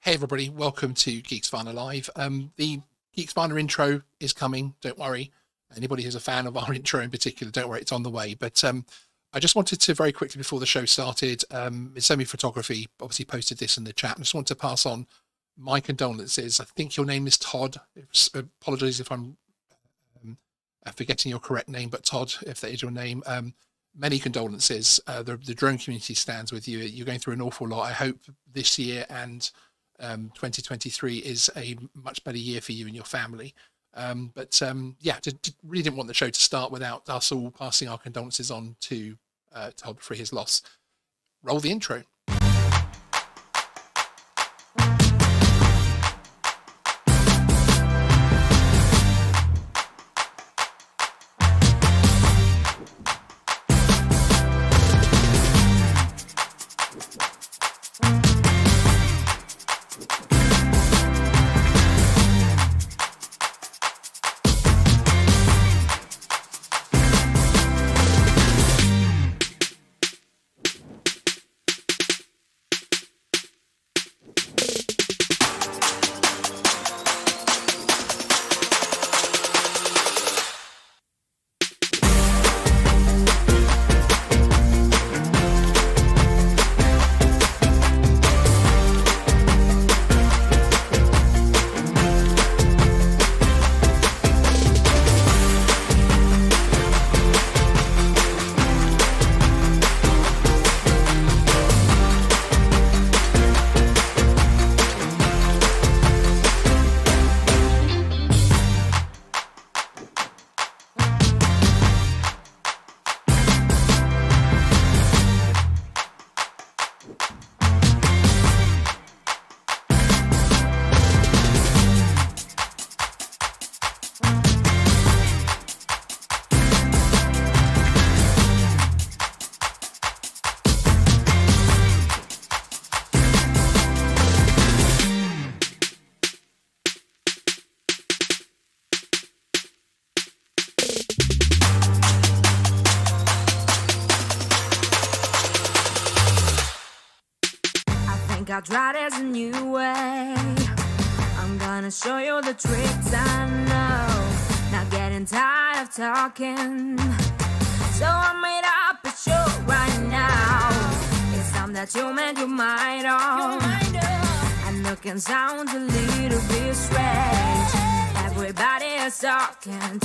Hey everybody, welcome to Geeksvana Live. The Geeksvana intro is coming, don't worry. Anybody who's a fan of our intro in particular, don't worry, it's on the way. But I just wanted to very quickly before the show started, Semi Photography obviously posted this in the chat. I just want to pass on my condolences. I think your name is Todd. Apologies if I'm forgetting your correct name, but Todd, if that is your name, many condolences. The drone community stands with you. You're going through an awful lot. I hope this year and 2023 is a much better year for you and your family. Yeah, really didn't want the show to start without us all passing our condolences on to Todd for his loss. Roll the intro. I tried as a new way. I'm gonna show you the tricks I know. Not getting tired of talking, so I made up a show right now. It's time that you made your mind up. And it can sound a little bit strange. Everybody is talking.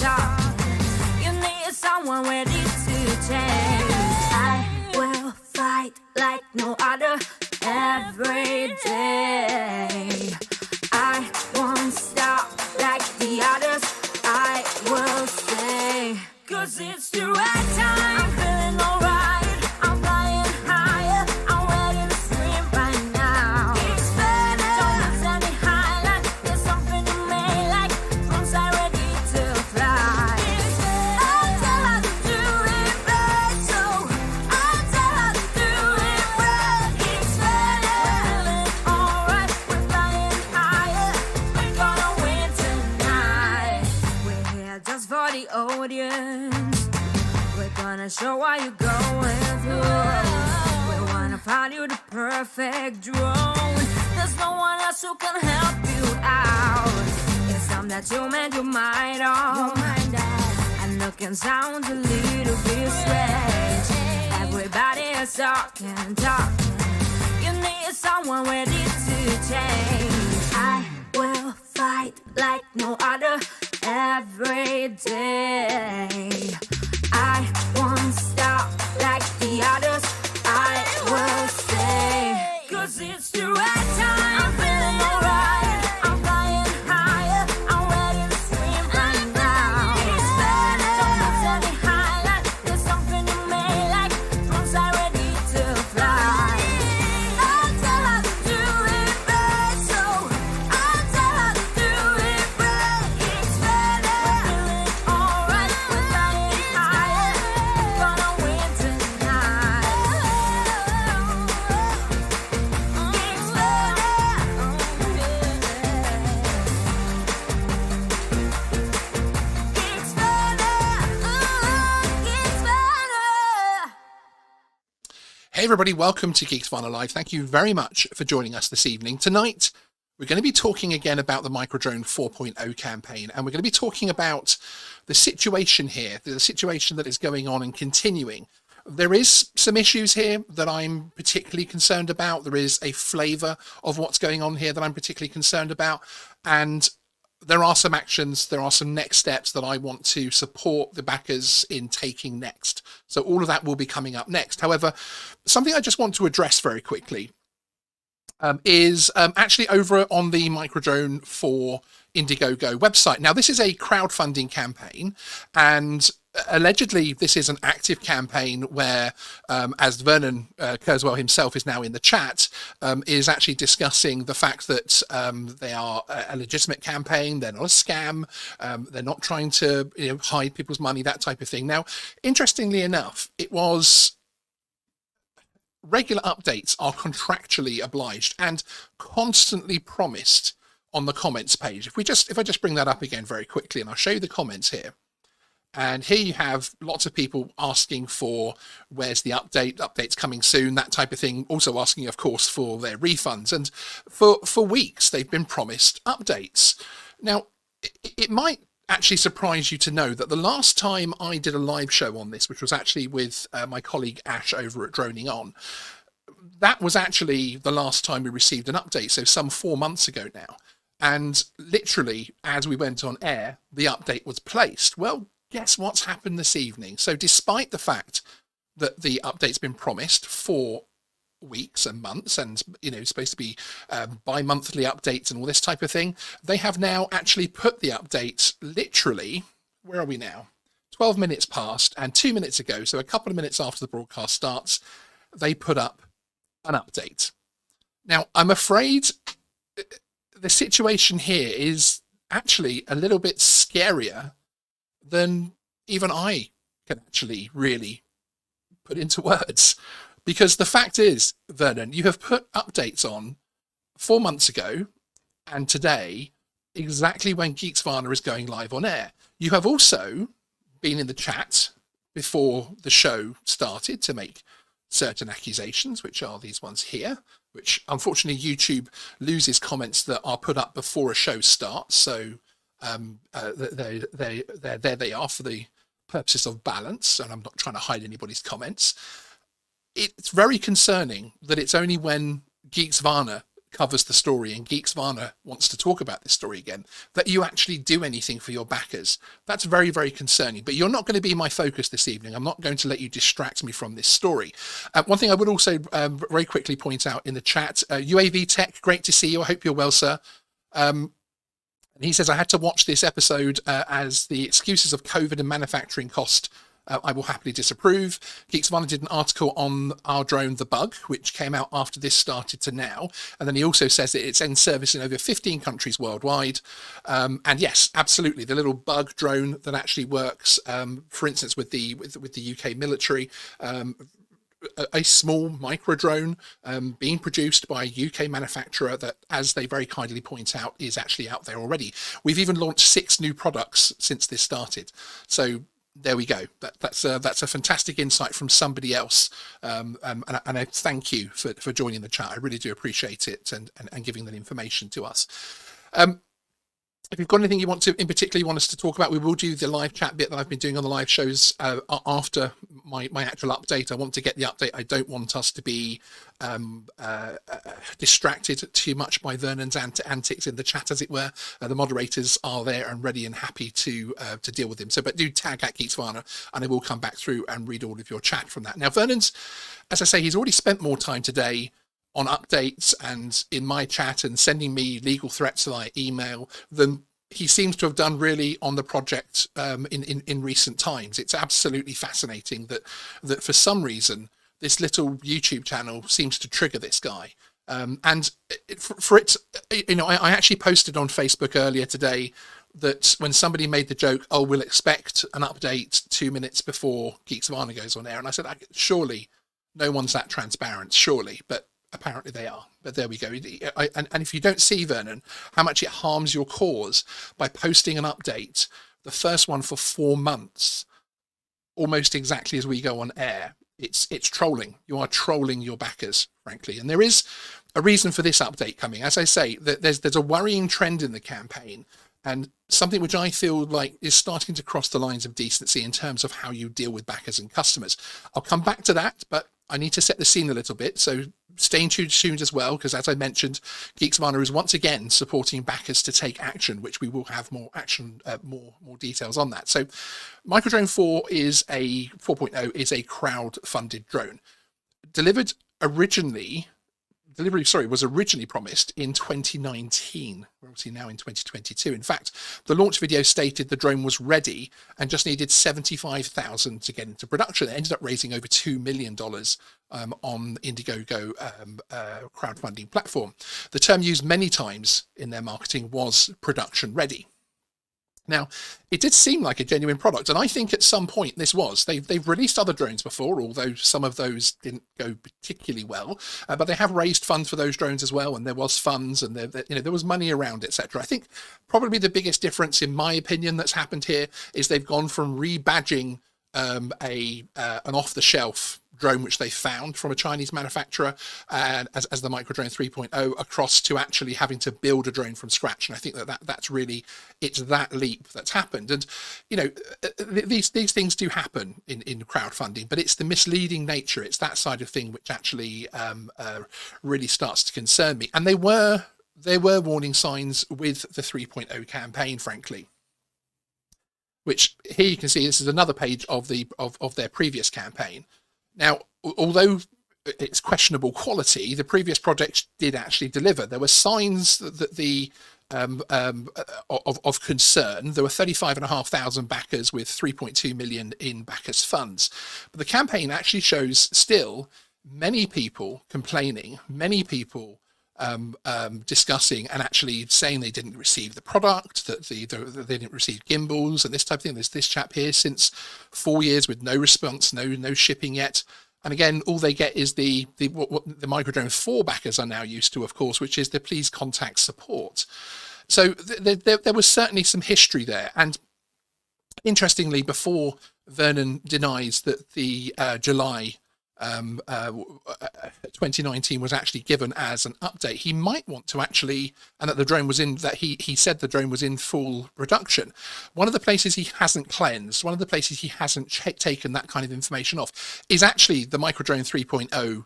You need someone ready to change. I will fight like no other every day. I won't stop like the others. I will stay, 'cause it's the right time. I'm feeling alright. I'm flying higher. I'm ready to scream right now. Geeksvana. Don't miss any highlight. There's something you may like. From side ready to fly. I'll tell her to do it right, so I'll tell her to do it right. Geeksvana. We're feeling alright. We're flying higher. We're gonna win tonight. We're here just for the audience. We're gonna show what you're going through. We wanna find you the perfect drone. There's no one else who can help you out. It's time that you made your mind up. And it can sound a little bit strange. Everybody is talking. You need someone ready to change. I will fight like no other every day. I won't stop like the others. I will stay, 'cause it's the right time. I'm feeling alright. I'm flying higher. I'm ready to scream right now. Geeksvana. Don't miss any highlight. There's something you may like. From side ready to fly. I'll tell her to do it right, so I'll tell her to do it right. Geeksvana. We're feeling alright. We're flying higher. We're gonna win tonight. Hey everybody, welcome to Geeksvana Live. Thank you very much for joining us this evening. Tonight, we're going to be talking again about the Microdrone 4.0 campaign, and we're going to be talking about the situation here, the situation that is going on and continuing. There is some issues here that I'm particularly concerned about. There is a flavour of what's going on here that I'm particularly concerned about. And there are some actions, there are some next steps that I want to support the backers in taking next. So all of that will be coming up next. However, something I just want to address very quickly is actually over on the Microdrone for Indiegogo website. Now, this is a crowdfunding campaign, and allegedly this is an active campaign where, as Vernon Kerswell himself is now in the chat, is actually discussing the fact that they are a legitimate campaign, they're not a scam, they're not trying to hide people's money, that type of thing. Now, interestingly enough, it was regular updates are contractually obliged and constantly promised on the comments page. If I just bring that up again very quickly, and I'll show you the comments here. And here you have lots of people asking for where's the update, updates coming soon, that type of thing. Also asking, of course, for their refunds. And for weeks, they've been promised updates. Now, it might actually surprise you to know that the last time I did a live show on this, which was actually with my colleague Ash over at Droning On, that was actually the last time we received an update, so some 4 months ago now. And literally, as we went on air, the update was placed. Well, guess what's happened this evening? So despite the fact that the update's been promised for weeks and months, and supposed to be bi-monthly updates and all this type of thing, they have now actually put the update literally, where are we now, 12 minutes past, and 2 minutes ago, so a couple of minutes after the broadcast starts, they put up an update. Now, I'm afraid the situation here is actually a little bit scarier than even I can actually really put into words. Because the fact is, Vernon, you have put updates on 4 months ago and today, exactly when Geeksvana is going live on air. You have also been in the chat before the show started to make certain accusations, which are these ones here, which unfortunately YouTube loses comments that are put up before a show starts. So there they are for the purposes of balance, and I'm not trying to hide anybody's comments. It's very concerning that it's only when Geeksvana covers the story and Geeksvana wants to talk about this story again that you actually do anything for your backers. That's very, very concerning. But you're not going to be my focus this evening. I'm not going to let you distract me from this story. One thing I would also very quickly point out in the chat, UAV Tech, great to see you. I hope you're well, sir. And he says, I had to watch this episode as the excuses of COVID and manufacturing cost I will happily disapprove. Geeksvana did an article on our drone, The Bug, which came out after this started to now. And then he also says that it's in service in over 15 countries worldwide. And yes, absolutely, the little bug drone that actually works, for instance, with the UK military, a small micro drone being produced by a UK manufacturer that, as they very kindly point out, is actually out there already. We've even launched 6 new products since this started. So there we go. That's a fantastic insight from somebody else, and I thank you for joining the chat. I really do appreciate it and giving that information to us. If you've got anything you want to, in particular, you want us to talk about, we will do the live chat bit that I've been doing on the live shows after my actual update. I want to get the update. I don't want us to be distracted too much by Vernon's antics in the chat, as it were. The moderators are there and ready and happy to deal with him. So, but do tag at Geeksvana, and I will come back through and read all of your chat from that. Now, Vernon's, as I say, he's already spent more time today on updates and in my chat and sending me legal threats via email than he seems to have done really on the project in recent times. It's absolutely fascinating that for some reason this little YouTube channel seems to trigger this guy. And I actually posted on Facebook earlier today that when somebody made the joke, oh, we'll expect an update 2 minutes before Geeksvana goes on air, and I said, surely no one's that transparent, surely, but apparently they are. But there we go. And if you don't see, Vernon, how much it harms your cause by posting an update, the first one for 4 months, almost exactly as we go on air, it's trolling. You are trolling your backers, frankly. And there is a reason for this update coming. As I say, there's a worrying trend in the campaign, and something which I feel like is starting to cross the lines of decency in terms of how you deal with backers and customers. I'll come back to that, but I need to set the scene a little bit. So stay tuned as well, because as I mentioned, Geeksvana is once again supporting backers to take action, which we will have more action, more details on that. So Microdrone 4 is a 4.0 is a crowd-funded drone. Delivery was originally promised in 2019. We're obviously now in 2022. In fact, the launch video stated the drone was ready and just needed 75,000 to get into production. It ended up raising over $2 million on Indiegogo crowdfunding platform. The term used many times in their marketing was production ready. Now, it did seem like a genuine product, and I think at some point this was. They've released other drones before, although some of those didn't go particularly well, but they have raised funds for those drones as well, and there was funds, and there was money around, etc. I think probably the biggest difference, in my opinion, that's happened here is they've gone from rebadging an off-the-shelf drone which they found from a Chinese manufacturer and as the Microdrone 3.0 across to actually having to build a drone from scratch. And I think that's really, it's that leap that's happened. And these things do happen in crowdfunding, but it's the misleading nature, it's that side of thing which actually really starts to concern me. And there were warning signs with the 3.0 campaign, frankly, which here you can see this is another page of their previous campaign. Now, although it's questionable quality, the previous project did actually deliver. There were signs that the of concern. There were 35,500 backers with 3.2 million in backers funds. But the campaign actually shows still many people complaining, many people discussing and actually saying they didn't receive the product, that they didn't receive gimbals and this type of thing. There's this chap here since 4 years with no response, no shipping yet. And again, all they get is what the Microdrone 4 backers are now used to, of course, which is the please contact support. So there was certainly some history there. And interestingly, before Vernon denies that the July 2019 was actually given as an update, he might want to actually, and that the drone was in, that he said the drone was in full production. One of the places he hasn't cleansed, one of the places he hasn't taken that kind of information off is actually the Microdrone 3.0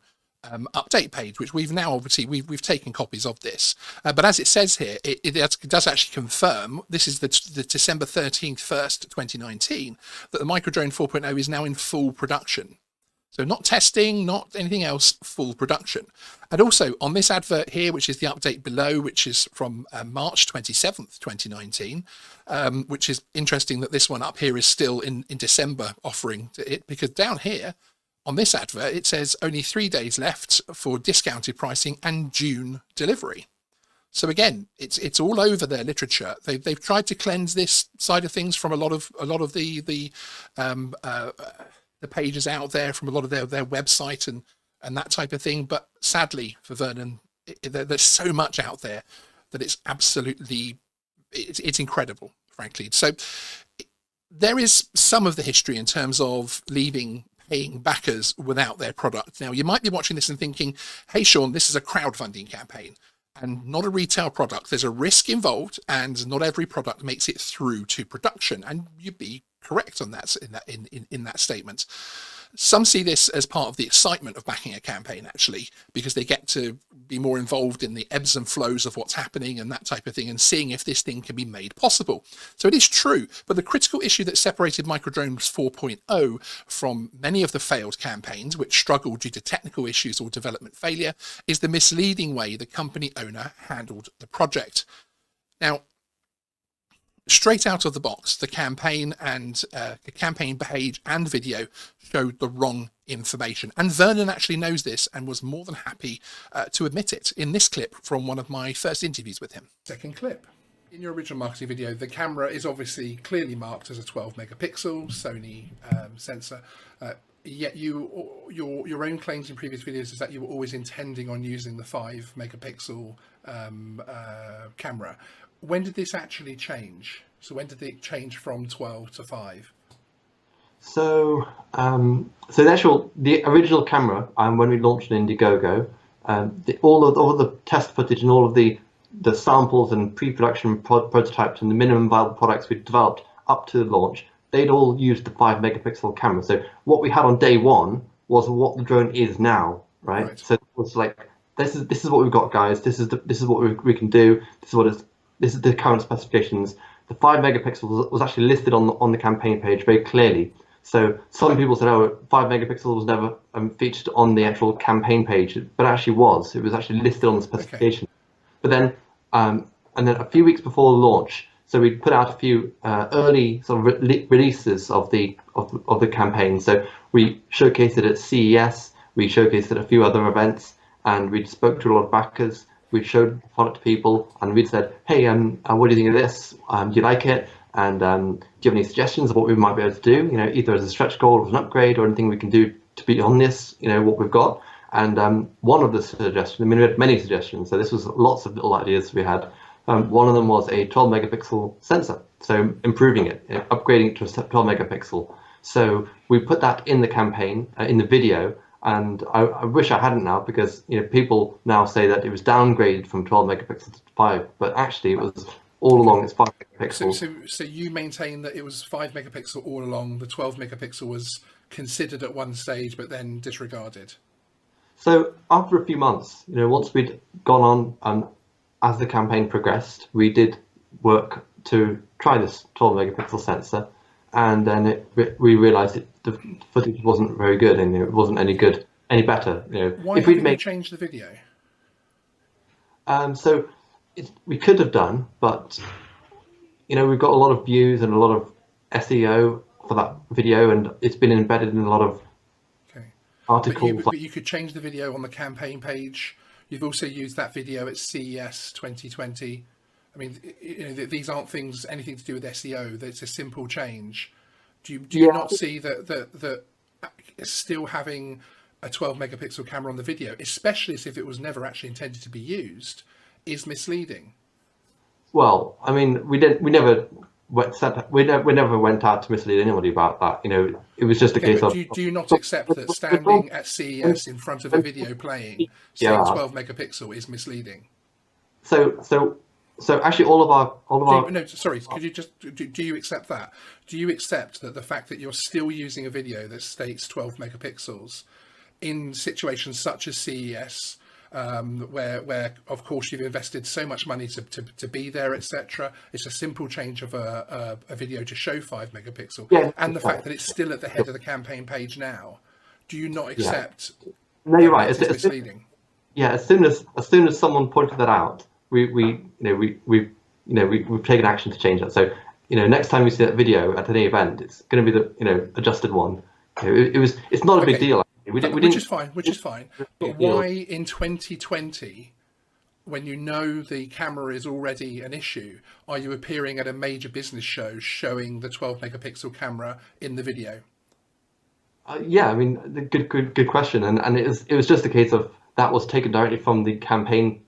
update page, which we've now obviously we've taken copies of this, but as it says here, it does actually confirm, this is the December 13th 1st 2019, that the Microdrone 4.0 is now in full production. So not testing, not anything else, full production. And also on this advert here, which is the update below, which is from March 27th, 2019, which is interesting that this one up here is still in December offering it, because down here on this advert, it says only 3 days left for discounted pricing and June delivery. So again, it's all over their literature. They've tried to cleanse this side of things from a lot of the pages out there, from a lot of their website and that type of thing. But sadly for Vernon, there's so much out there that it's absolutely, it's incredible, frankly. So there is some of the history in terms of paying backers without their product. Now, you might be watching this and thinking, hey, Sean, this is a crowdfunding campaign and not a retail product. There's a risk involved, and not every product makes it through to production. And you'd be correct on that in that statement. Some see this as part of the excitement of backing a campaign, actually, because they get to be more involved in the ebbs and flows of what's happening and that type of thing, and seeing if this thing can be made possible. So it is true, but the critical issue that separated Microdrones 4.0 from many of the failed campaigns, which struggled due to technical issues or development failure, is the misleading way the company owner handled the project. Now, straight out of the box, the campaign page and video showed the wrong information. And Vernon actually knows this and was more than happy to admit it in this clip from one of my first interviews with him. Second clip. In your original marketing video, the camera is obviously clearly marked as a 12 megapixel Sony sensor. Yet your own claims in previous videos is that you were always intending on using the 5 megapixel camera. When did this actually change? So when did it change from 12 to 5? So the original camera, when we launched in Indiegogo, all of the test footage and all of the samples and pre-production prototypes and the minimum viable products we developed up to the launch, they'd all used the 5-megapixel camera. So what we had on day one was what the drone is now, right? So it was like, this is what we've got, guys. This is what we can do. This is the current specifications. The 5-megapixel was actually listed on the campaign page very clearly. So some people said, oh, 5-megapixel was never featured on the actual campaign page, but it actually was. It was actually listed on the specification. Okay. But then, and then a few weeks before launch, so we put out a few early sort of releases of the campaign. So we showcased it at CES, we showcased it at a few other events, and we spoke to a lot of backers. We showed the product to people, and we said, hey, what do you think of this? Do you like it? And do you have any suggestions of what we might be able to do? Either as a stretch goal, or as an upgrade, or anything we can do to be on this, what we've got. And one of the suggestions, I mean, we had many suggestions, so this was lots of little ideas we had. One of them was a 12-megapixel sensor, so improving it, upgrading it to a 12-megapixel. So we put that in the campaign, in the video, and I wish I hadn't now, because people now say that it was downgraded from 12 megapixels to 5, but actually it was all along it's 5 megapixels. So you maintain that it was 5 megapixel all along. The 12 megapixel was considered at one stage, but then disregarded. So after a few months, once we'd gone on, as the campaign progressed, we did work to try this 12 megapixel sensor, and then we realised the footage wasn't very good, and it wasn't any better. Why haven't you changed the video? So we could have done, but we've got a lot of views and a lot of SEO for that video, and it's been embedded in a lot of articles. But you could change the video on the campaign page. You've also used that video at CES 2020. I mean, these aren't anything to do with SEO. It's a simple change. Do you not see that still having a 12 megapixel camera on the video, especially if it was never actually intended to be used, is misleading? Well, I mean, we never went out to mislead anybody about that. It was just a case of. Do you not accept that standing at CES in front of a video playing saying 12 megapixel is misleading? So actually, all of our. No, sorry. Could you just do you accept that? Do you accept that the fact that you're still using a video that states 12 megapixels in situations such as CES, where of course you've invested so much money to be there, etc. It's a simple change of a video to show 5 megapixel, and the fact that it's still at the head of the campaign page now. Do you not accept? No, you're right. It's misleading. As soon as someone pointed that out, we've taken action to change that. So next time we see that video at any event, it's going to be the adjusted one. It's not a big deal. Which is fine. But why in 2020, when the camera is already an issue, are you appearing at a major business show showing the 12 megapixel camera in the video? I mean, good question. And it was just a case of that was taken directly from the campaign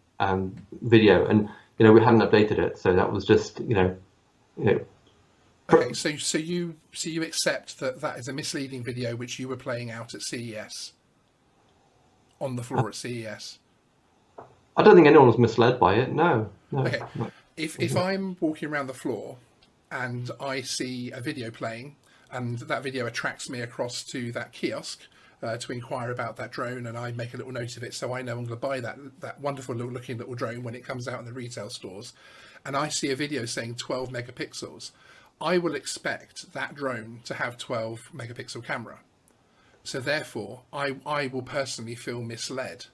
video, and we hadn't updated it, so that was just Okay, so you accept that is a misleading video which you were playing out at CES, on the floor at CES? I don't think anyone was misled by it. No. Okay, if I'm walking around the floor and I see a video playing, and that video attracts me across to that kiosk to inquire about that drone, and I make a little note of it, so I know I'm going to buy that wonderful looking little drone when it comes out in the retail stores, and I see a video saying 12 megapixels, I will expect that drone to have 12 megapixel camera. So therefore, I will personally feel misled.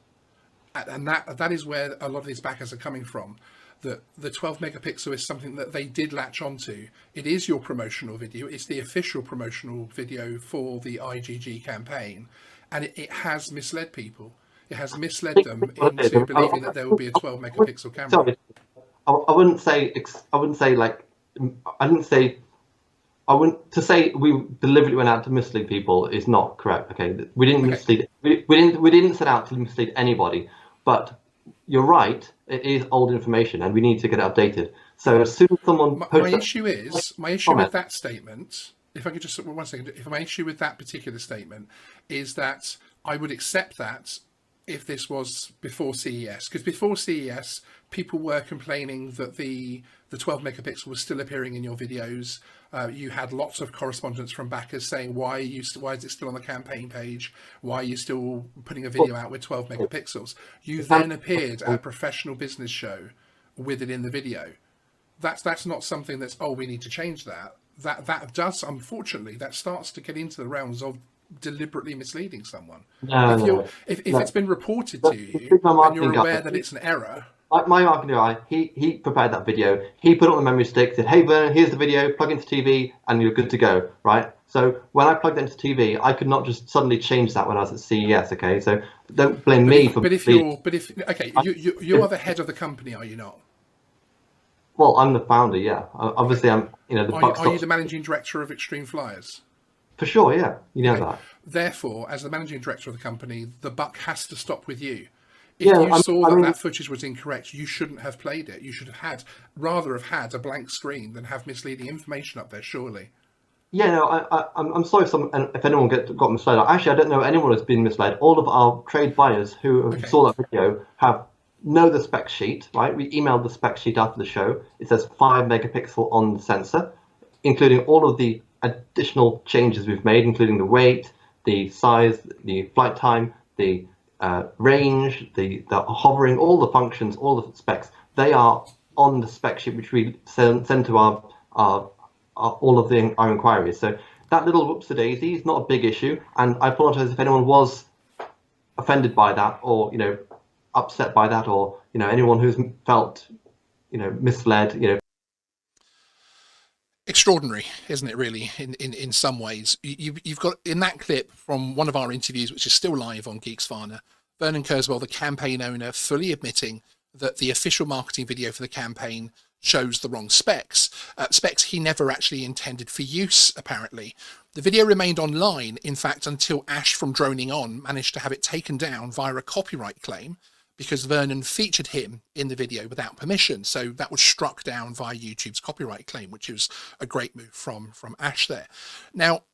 And that is where a lot of these backers are coming from. That the 12 megapixel is something that they did latch onto. It is your promotional video. It's the official promotional video for the IGG campaign. And it has misled people. It has misled them into believing that there will be a 12 megapixel camera. Sorry, I wouldn't say we deliberately went out to mislead people is not correct. Okay, we didn't mislead. We didn't set out to mislead anybody. But you're right. It is old information, and we need to get it updated. So as soon as someone my issue with that statement. If I could just 1 second. If my issue with that particular statement is that I would accept that if this was before CES, because before CES, people were complaining that the 12 megapixel was still appearing in your videos. You had lots of correspondence from backers saying, why is it still on the campaign page? Why are you still putting a video out with 12 megapixels? You then appeared at a professional business show with it in the video. That's not something that's, oh, we need to change that. That does, unfortunately, that starts to get into the realms of deliberately misleading someone. If it's been reported to you and you're aware that it's an error. My marketing guy, he prepared that video. He put it on the memory stick, said, hey, Vernon, here's the video, plug into TV, and you're good to go, right? So when I plugged it into TV, I could not just suddenly change that when I was at CES, okay? So don't blame me for... you are the head of the company, are you not? Well, I'm the founder, yeah. Obviously, I'm, Are you the managing director of Extreme Flyers? For sure, yeah. You know that. Therefore, as the managing director of the company, the buck has to stop with you. If you saw that footage was incorrect, you shouldn't have played it. You should have rather have had a blank screen than have misleading information up there, surely. Yeah, no, I'm sorry if anyone got misled. Actually, I don't know anyone has been misled. All of our trade buyers who saw that video know the spec sheet, right? We emailed the spec sheet after the show. It says 5 megapixel on the sensor, including all of the additional changes we've made, including the weight, the size, the flight time, the range, the hovering, all the functions, all the specs. They are on the spec sheet which we send to our all of our inquiries. So that little whoops-a-daisy is not a big issue, and I apologise if anyone was offended by that, or upset by that, or anyone who's felt misled. Extraordinary, isn't it, really, in some ways? You've got, in that clip from one of our interviews, which is still live on Geeksvana, Vernon Kerswell, the campaign owner, fully admitting that the official marketing video for the campaign shows the wrong specs. Specs he never actually intended for use, apparently. The video remained online, in fact, until Ash from Droning On managed to have it taken down via a copyright claim, because Vernon featured him in the video without permission. So that was struck down via YouTube's copyright claim, which was a great move from Ash there. Now,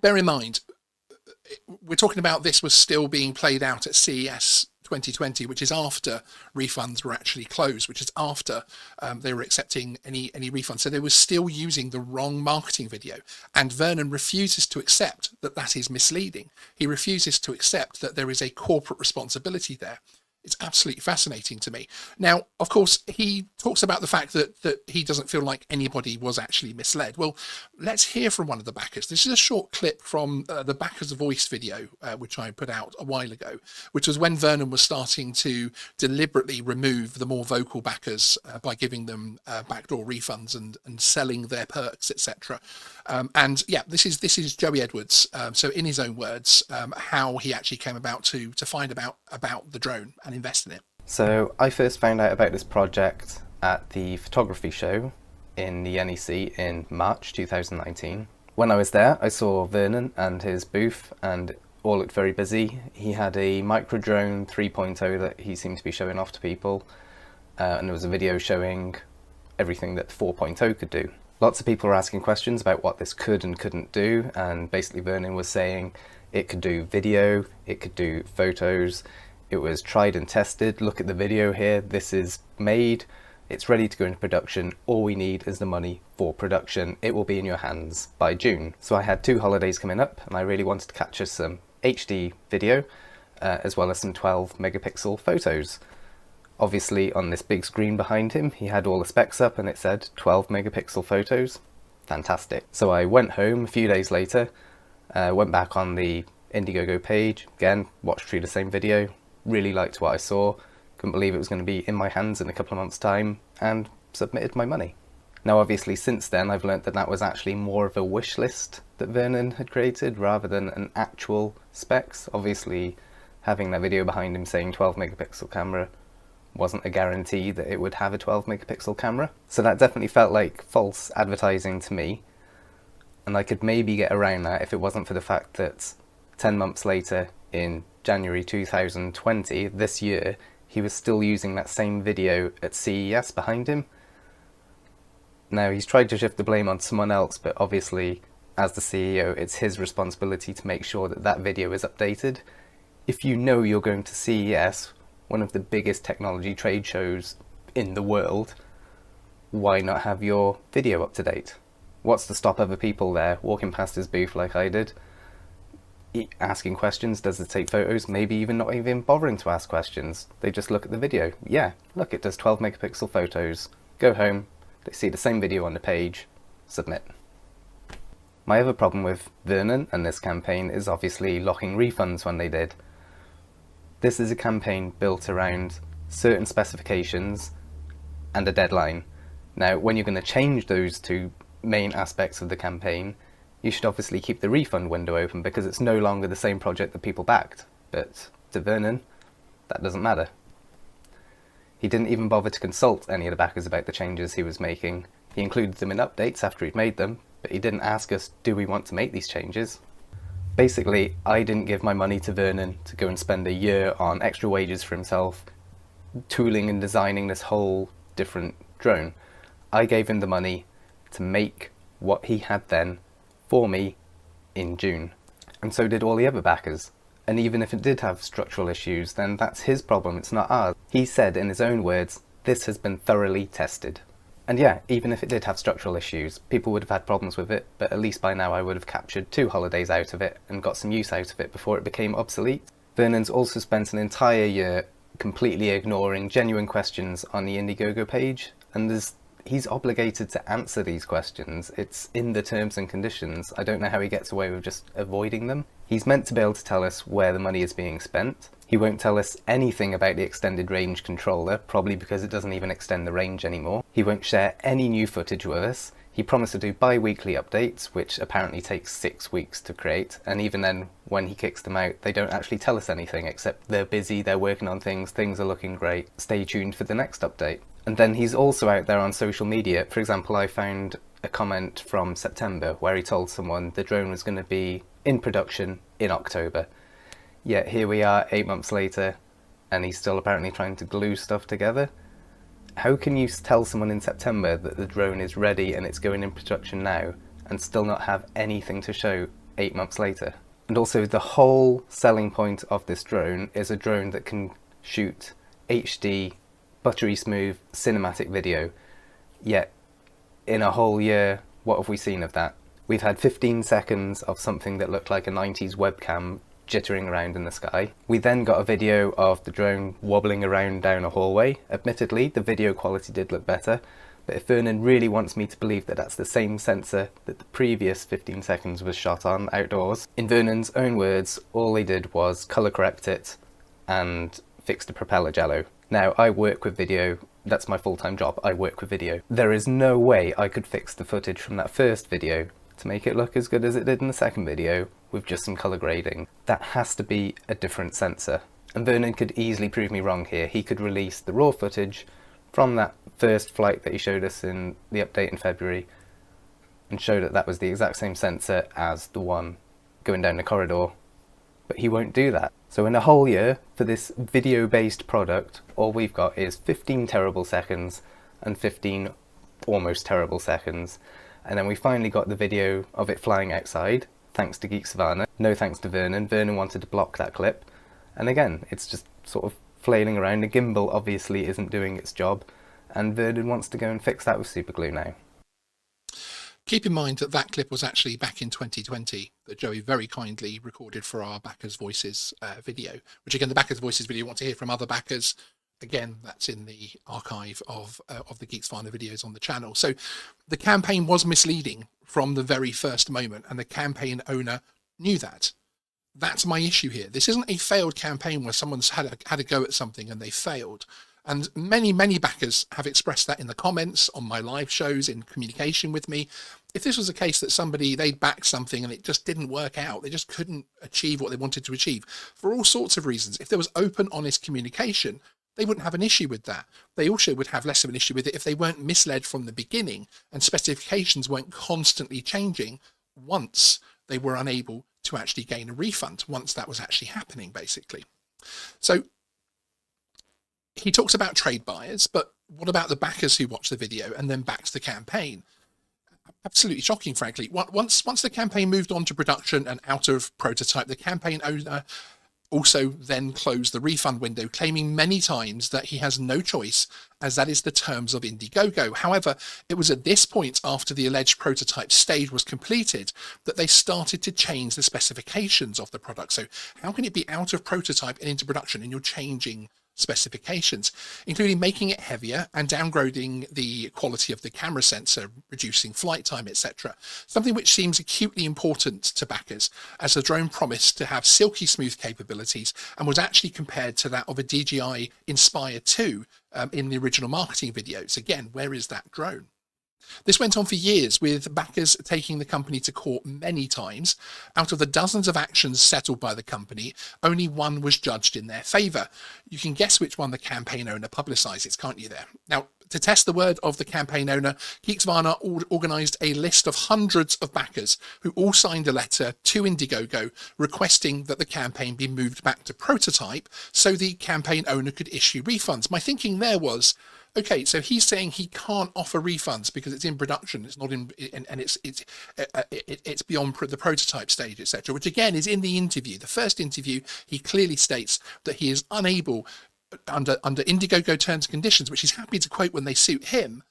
bear in mind, we're talking about this was still being played out at CES 2020, which is after refunds were actually closed, which is after they were accepting any refunds. So they were still using the wrong marketing video. And Vernon refuses to accept that that is misleading. He refuses to accept that there is a corporate responsibility there. It's absolutely fascinating to me. Now, of course, he talks about the fact that he doesn't feel like anybody was actually misled. Well, let's hear from one of the backers. This is a short clip from the Backers Voice video, which I put out a while ago, which was when Vernon was starting to deliberately remove the more vocal backers by giving them backdoor refunds and selling their perks, etc. And yeah, this is Joey Edwards. So in his own words, how he actually came about to find about the drone and invest in it. So I first found out about this project at the photography show in the NEC in March 2019. When I was there, I saw Vernon and his booth, and all looked very busy. He had a micro drone 3.0 that he seemed to be showing off to people, and there was a video showing everything that 4.0 could do. Lots of people were asking questions about what this could and couldn't do, and basically Vernon was saying it could do video, it could do photos, it was tried and tested. Look at the video here, this is made, it's ready to go into production. All we need is the money for production. It will be in your hands by June. So I had 2 holidays coming up, and I really wanted to capture some HD video, as well as some 12 megapixel photos. Obviously on this big screen behind him, he had all the specs up and it said 12 megapixel photos. Fantastic. So I went home a few days later, went back on the Indiegogo page, again, watched through the same video, really liked what I saw, couldn't believe it was going to be in my hands in a couple of months' time, and submitted my money. Now obviously since then I've learnt that that was actually more of a wish list that Vernon had created rather than an actual specs. Obviously having that video behind him saying 12 megapixel camera wasn't a guarantee that it would have a 12 megapixel camera. So that definitely felt like false advertising to me, and I could maybe get around that if it wasn't for the fact that 10 months later, in January 2020, this year, he was still using that same video at CES behind him. Now he's tried to shift the blame on someone else, but obviously as the CEO it's his responsibility to make sure that that video is updated. If you know you're going to CES, one of the biggest technology trade shows in the world, why not have your video up to date? What's to stop other people there walking past his booth like I did, asking questions? Does it take photos? Maybe even not even bothering to ask questions. They just look at the video. Yeah, look, it does 12 megapixel photos. Go home, they see the same video on the page, submit. My other problem with Vernon and this campaign is obviously locking refunds when they did. This is a campaign built around certain specifications and a deadline. Now, when you're going to change those two main aspects of the campaign, you should obviously keep the refund window open because it's no longer the same project that people backed. But to Vernon, that doesn't matter. He didn't even bother to consult any of the backers about the changes he was making. He included them in updates after he'd made them, but he didn't ask us, do we want to make these changes? Basically, I didn't give my money to Vernon to go and spend a year on extra wages for himself, tooling and designing this whole different drone. I gave him the money to make what he had then for me in June. And so did all the other backers. And even if it did have structural issues, then that's his problem, it's not ours. He said in his own words, this has been thoroughly tested. And yeah, even if it did have structural issues, people would have had problems with it, but at least by now I would have captured 2 holidays out of it and got some use out of it before it became obsolete. Vernon's also spent an entire year completely ignoring genuine questions on the Indiegogo page, and he's obligated to answer these questions. It's in the terms and conditions. I don't know how he gets away with just avoiding them. He's meant to be able to tell us where the money is being spent. He won't tell us anything about the extended range controller, probably because it doesn't even extend the range anymore. He won't share any new footage with us. He promised to do bi-weekly updates, which apparently takes 6 weeks to create, and even then, when he kicks them out, they don't actually tell us anything, except they're busy, they're working on things are looking great, stay tuned for the next update. And then he's also out there on social media. For example, I found a comment from September where he told someone the drone was going to be in production in October. Yet here we are 8 months later, and he's still apparently trying to glue stuff together. How can you tell someone in September that the drone is ready and it's going in production now, and still not have anything to show 8 months later? And also, the whole selling point of this drone is a drone that can shoot HD, buttery smooth, cinematic video. Yet, in a whole year, what have we seen of that? We've had 15 seconds of something that looked like a 90s webcam jittering around in the sky. We then got a video of the drone wobbling around down a hallway. Admittedly, the video quality did look better, but if Vernon really wants me to believe that that's the same sensor that the previous 15 seconds was shot on outdoors, in Vernon's own words, all they did was colour correct it and fix the propeller jello. Now, I work with video, that's my full-time job, I work with video. There is no way I could fix the footage from that first video to make it look as good as it did in the second video with just some colour grading. That has to be a different sensor. And Vernon could easily prove me wrong here. He could release the raw footage from that first flight that he showed us in the update in February and show that that was the exact same sensor as the one going down the corridor. But he won't do that. So in a whole year, for this video-based product, all we've got is 15 terrible seconds and 15 almost terrible seconds. And then we finally got the video of it flying outside, thanks to Geeksvana. No thanks to Vernon. Vernon wanted to block that clip. And again, it's just sort of flailing around. The gimbal obviously isn't doing its job, and Vernon wants to go and fix that with superglue now. Keep in mind that that clip was actually back in 2020 that Joey very kindly recorded for our Backers Voices video, which again, the Backers Voices video, you want to hear from other backers. Again, that's in the archive of the Geeksvana videos on the channel. So the campaign was misleading from the very first moment, and the campaign owner knew that. That's my issue here. This isn't a failed campaign where someone's had a go at something and they failed. And many backers have expressed that in the comments on my live shows, in communication with me. If this was a case that somebody, they'd backed something and it just didn't work out, they just couldn't achieve what they wanted to achieve for all sorts of reasons. If there was open, honest communication, they wouldn't have an issue with that. They also would have less of an issue with it if they weren't misled from the beginning and specifications weren't constantly changing once they were unable to actually gain a refund, once that was actually happening, basically. So he talks about trade buyers, but what about the backers who watch the video and then backed the campaign? Absolutely shocking, frankly. Once the campaign moved on to production and out of prototype, the campaign owner also then closed the refund window, claiming many times that he has no choice, as that is the terms of Indiegogo. However, it was at this point, after the alleged prototype stage was completed, that they started to change the specifications of the product. So how can it be out of prototype and into production and you're changing specifications, including making it heavier and downgrading the quality of the camera sensor, reducing flight time, etc. Something which seems acutely important to backers, as the drone promised to have silky smooth capabilities and was actually compared to that of a DJI Inspire 2 in the original marketing videos. Again, where is that drone? This went on for years, with backers taking the company to court many times. Out of the dozens of actions settled by the company, only one was judged in their favour. You can guess which one the campaign owner publicises, can't you there? Now, to test the word of the campaign owner, Geeksvana organised a list of hundreds of backers who all signed a letter to Indiegogo requesting that the campaign be moved back to prototype so the campaign owner could issue refunds. My thinking there was, okay, so he's saying he can't offer refunds because it's in production, it's not in, and it's beyond the prototype stage, etc. Which again is in the interview. The first interview, he clearly states that he is unable, under Indiegogo terms and conditions, which he's happy to quote when they suit him,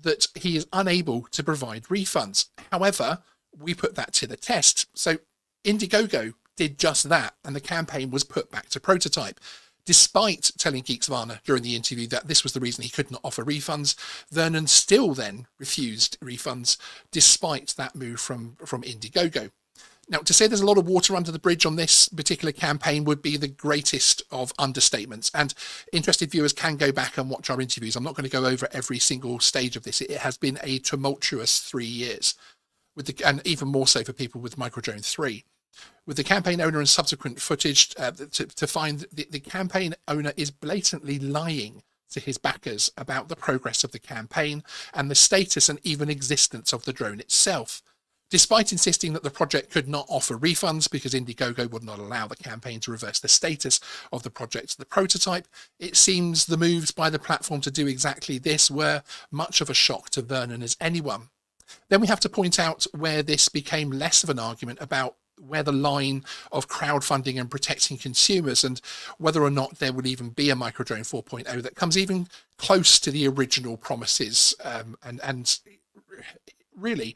that he is unable to provide refunds. However, we put that to the test. So Indiegogo did just that, and the campaign was put back to prototype. Despite telling Geeksvana during the interview that this was the reason he could not offer refunds, Vernon still then refused refunds despite that move from Indiegogo. Now, to say there's a lot of water under the bridge on this particular campaign would be the greatest of understatements, and interested viewers can go back and watch our interviews. I'm not going to go over every single stage of this. It has been a tumultuous 3 years, and even more so for people with Microdrone 3. With the campaign owner and subsequent footage to find the campaign owner is blatantly lying to his backers about the progress of the campaign and the status and even existence of the drone itself. Despite insisting that the project could not offer refunds because Indiegogo would not allow the campaign to reverse the status of the project to the prototype, it seems the moves by the platform to do exactly this were much of a shock to Vernon as anyone. Then we have to point out where this became less of an argument about where the line of crowdfunding and protecting consumers, and whether or not there would even be a Microdrone 4.0 that comes even close to the original promises. And really,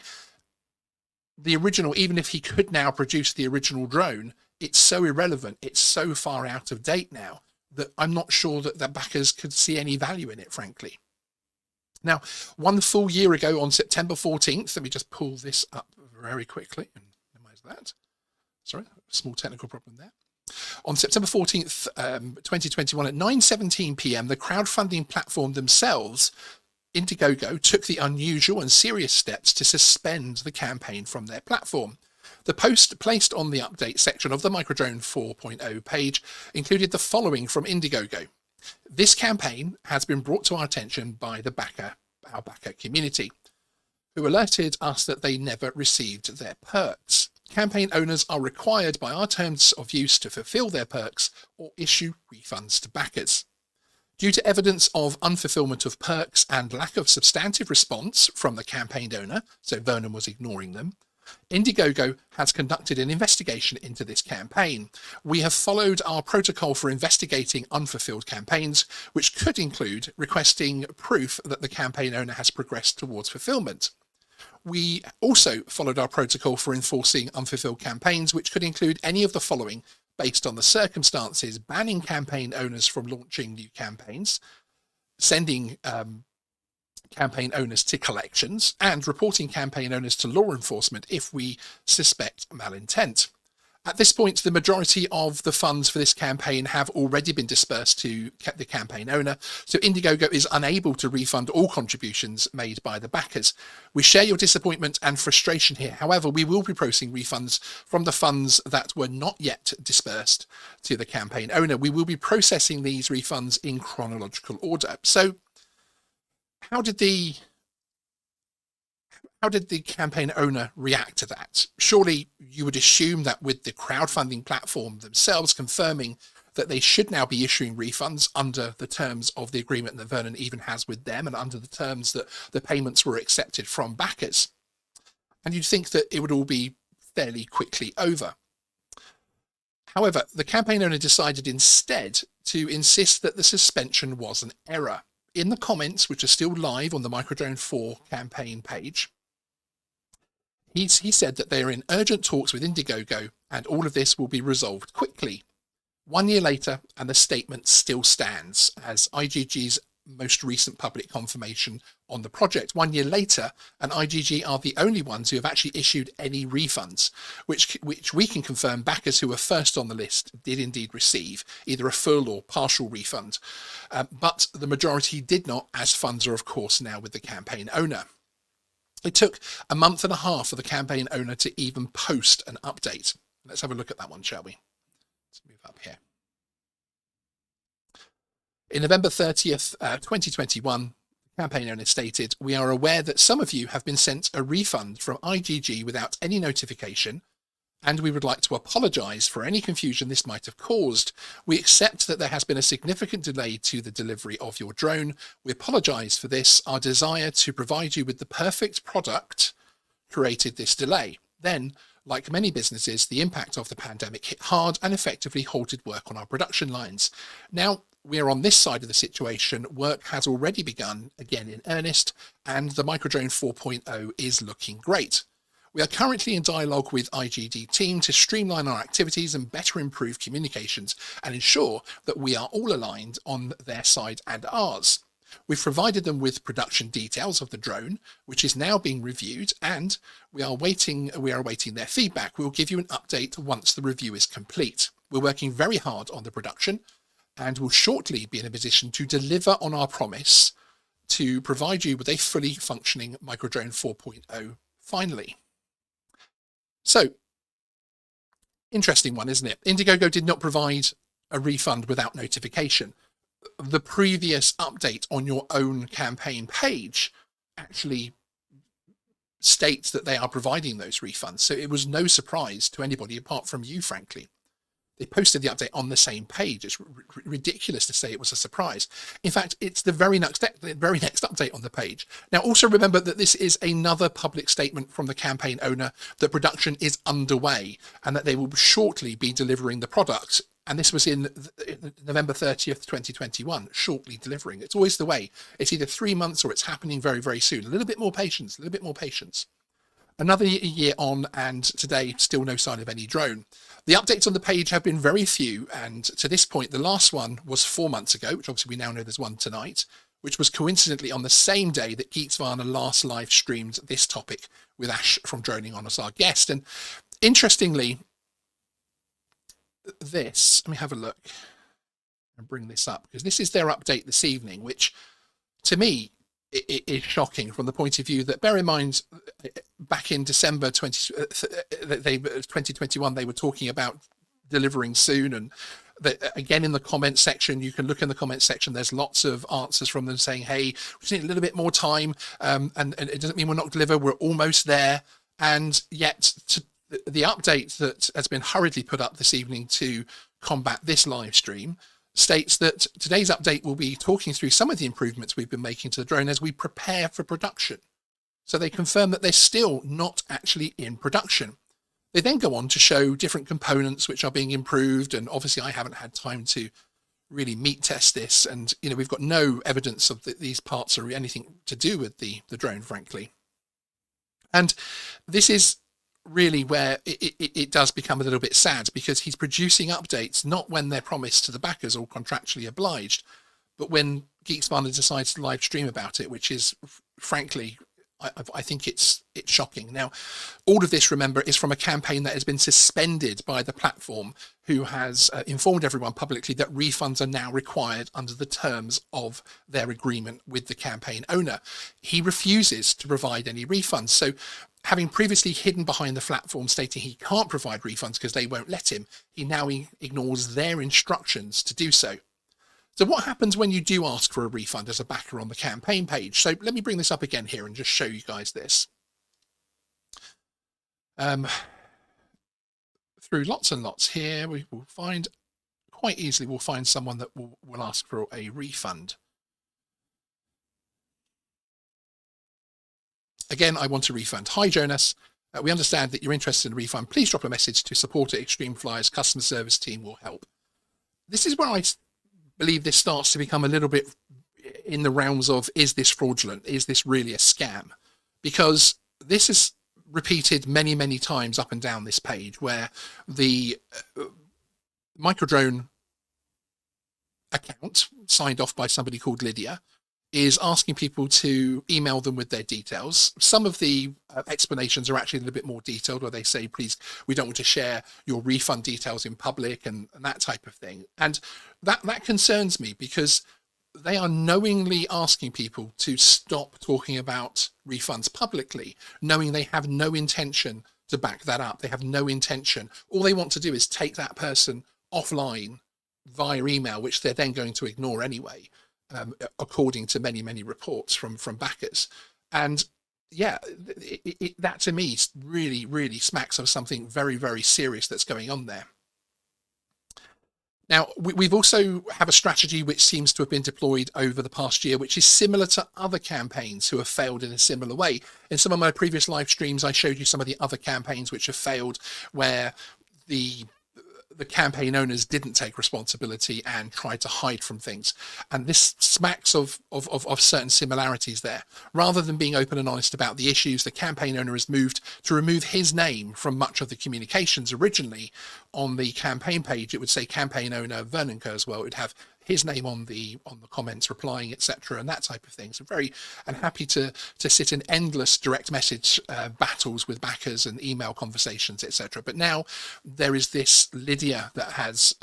the original, even if he could now produce the original drone, it's so irrelevant, it's so far out of date now, that I'm not sure that the backers could see any value in it, frankly. Now, 1 full year ago, on September 14th, let me just pull this up very quickly and minimize that. Sorry, small technical problem there. On September 14th, 2021 at 9:17 p.m, the crowdfunding platform themselves, Indiegogo, took the unusual and serious steps to suspend the campaign from their platform. The post placed on the update section of the Microdrone 4.0 page included the following from Indiegogo. This campaign has been brought to our attention by our backer community, who alerted us that they never received their perks. Campaign owners are required by our terms of use to fulfill their perks or issue refunds to backers. Due to evidence of unfulfillment of perks and lack of substantive response from the campaign owner, so Vernon was ignoring them, Indiegogo has conducted an investigation into this campaign. We have followed our protocol for investigating unfulfilled campaigns, which could include requesting proof that the campaign owner has progressed towards fulfillment. We also followed our protocol for enforcing unfulfilled campaigns, which could include any of the following based on the circumstances: banning campaign owners from launching new campaigns, sending campaign owners to collections, and reporting campaign owners to law enforcement if we suspect malintent. At this point, the majority of the funds for this campaign have already been dispersed to the campaign owner, so Indiegogo is unable to refund all contributions made by the backers. We share your disappointment and frustration here. However, we will be processing refunds from the funds that were not yet dispersed to the campaign owner. We will be processing these refunds in chronological order. So how did the campaign owner react to that? Surely you would assume that with the crowdfunding platform themselves confirming that they should now be issuing refunds under the terms of the agreement that Vernon even has with them, and under the terms that the payments were accepted from backers, and you'd think that it would all be fairly quickly over. However, the campaign owner decided instead to insist that the suspension was an error. In the comments, which are still live on the Microdrone 4 campaign page, he said that they are in urgent talks with Indiegogo and all of this will be resolved quickly. 1 year later, and the statement still stands as IGG's most recent public confirmation on the project. 1 year later, and IGG are the only ones who have actually issued any refunds, which we can confirm backers who were first on the list did indeed receive either a full or partial refund. But the majority did not, as funds are of course now with the campaign owner. It took a month and a half for the campaign owner to even post an update. Let's have a look at that one, shall we? Let's move up here. In November 30th, 2021, the campaign owner stated, "We are aware that some of you have been sent a refund from IGG without any notification, and we would like to apologise for any confusion this might have caused. We accept that there has been a significant delay to the delivery of your drone. We apologise for this. Our desire to provide you with the perfect product created this delay." Then, like many businesses, the impact of the pandemic hit hard and effectively halted work on our production lines. Now, we are on this side of the situation. Work has already begun again in earnest, and the Microdrone 4.0 is looking great. We are currently in dialogue with IGD team to streamline our activities and better improve communications and ensure that we are all aligned on their side and ours. We've provided them with production details of the drone, which is now being reviewed, and we are awaiting their feedback. We'll give you an update once the review is complete. We're working very hard on the production and will shortly be in a position to deliver on our promise to provide you with a fully functioning Microdrone 4.0 finally. So, interesting one, isn't it? Indiegogo did not provide a refund without notification. The previous update on your own campaign page actually states that they are providing those refunds. So it was no surprise to anybody apart from you, frankly. They posted the update on the same page. It's ridiculous to say it was a surprise. In fact, it's the very next update on the page. Now, also remember that this is another public statement from the campaign owner that production is underway and that they will shortly be delivering the product. And this was in November 30th, 2021, shortly delivering. It's always the way. It's either 3 months or it's happening very, very soon. A little bit more patience, a little bit more patience. Another year on, and today, still no sign of any drone. The updates on the page have been very few, and to this point, the last one was 4 months ago, which obviously we now know there's one tonight, which was coincidentally on the same day that Geeksvana last live streamed this topic with Ash from Droning On as our guest. And interestingly, this, let me have a look and bring this up, because this is their update this evening, which to me, it is shocking from the point of view that, bear in mind, back in December 2021, they were talking about delivering soon. And again, in the comment section, you can look in the comment section, there's lots of answers from them saying, hey, we just need a little bit more time. And it doesn't mean we're not deliver, we're almost there. And yet the update that has been hurriedly put up this evening to combat this live stream states that today's update will be talking through some of the improvements we've been making to the drone as we prepare for production. So they confirm that they're still not actually in production. They then go on to show different components which are being improved, and obviously I haven't had time to really meat test this, and you know, we've got no evidence of these parts or anything to do with the drone, frankly. And this is really where it does become a little bit sad, because he's producing updates not when they're promised to the backers or contractually obliged, but when Geeksvana decides to live stream about it, which is frankly, I think it's shocking. Now, all of this, remember, is from a campaign that has been suspended by the platform, who has informed everyone publicly that refunds are now required under the terms of their agreement with the campaign owner. He refuses to provide any refunds. So having previously hidden behind the platform stating he can't provide refunds because they won't let him, he now ignores their instructions to do so. So what happens when you do ask for a refund as a backer on the campaign page? So let me bring this up again here and just show you guys this. Through lots and lots here, we will find, quite easily, we'll find someone that will ask for a refund. Again, I want a refund. Hi, Jonas. We understand that you're interested in a refund. Please drop a message to support at Extreme Flyers. Customer service team will help. This is where I believe this starts to become a little bit in the realms of, is this fraudulent? Is this really a scam? Because this is repeated many, many times up and down this page, where the microdrone account signed off by somebody called Lydia is asking people to email them with their details. Some of the explanations are actually a little bit more detailed, where they say, please, we don't want to share your refund details in public and that type of thing. And that concerns me, because they are knowingly asking people to stop talking about refunds publicly, knowing they have no intention to back that up. They have no intention. All they want to do is take that person offline via email, which they're then going to ignore anyway, according to many, many reports from backers. And yeah, that to me really, really smacks of something very, very serious that's going on there. Now, we've also have a strategy which seems to have been deployed over the past year, which is similar to other campaigns who have failed in a similar way. In some of my previous live streams, I showed you some of the other campaigns which have failed, where the campaign owners didn't take responsibility and tried to hide from things. And this smacks of certain similarities there. Rather than being open and honest about the issues, the campaign owner has moved to remove his name from much of the communications. Originally on the campaign page, it would say campaign owner Vernon Kerswell. It would have his name on the comments, replying, etc., and that type of thing. So very, and happy to sit in endless direct message battles with backers and email conversations, etc. But now there is this Lydia that has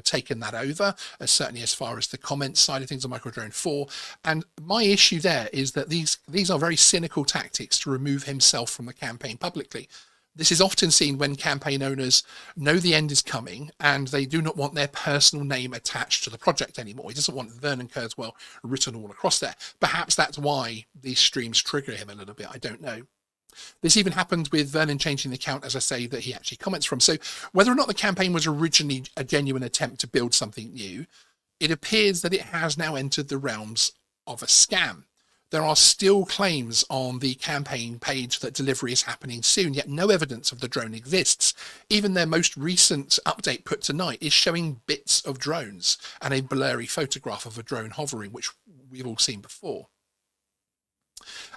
taken that over, certainly as far as the comments side of things on Microdrone 4. And my issue there is that these are very cynical tactics to remove himself from the campaign publicly. This is often seen when campaign owners know the end is coming and they do not want their personal name attached to the project anymore. He doesn't want Vernon Kerswell written all across there. Perhaps that's why these streams trigger him a little bit. I don't know. This even happened with Vernon changing the account, as I say, that he actually comments from. So whether or not the campaign was originally a genuine attempt to build something new, it appears that it has now entered the realms of a scam. There are still claims on the campaign page that delivery is happening soon, yet no evidence of the drone exists. Even their most recent update put tonight is showing bits of drones and a blurry photograph of a drone hovering, which we've all seen before.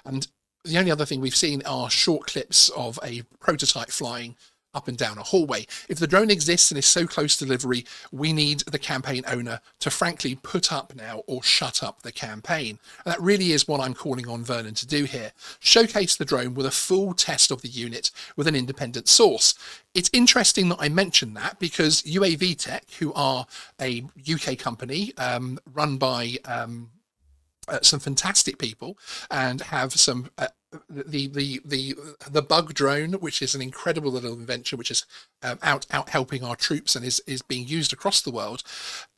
And the only other thing we've seen are short clips of a prototype flying up and down a hallway. If the drone exists and is so close to delivery, we need the campaign owner to frankly put up now or shut up the campaign. And that really is what I'm calling on Vernon to do here. Showcase the drone with a full test of the unit with an independent source. It's interesting that I mentioned that, because UAV Tech, who are a UK company run by some fantastic people and have some the bug drone, which is an incredible little invention, which is out helping our troops and is being used across the world.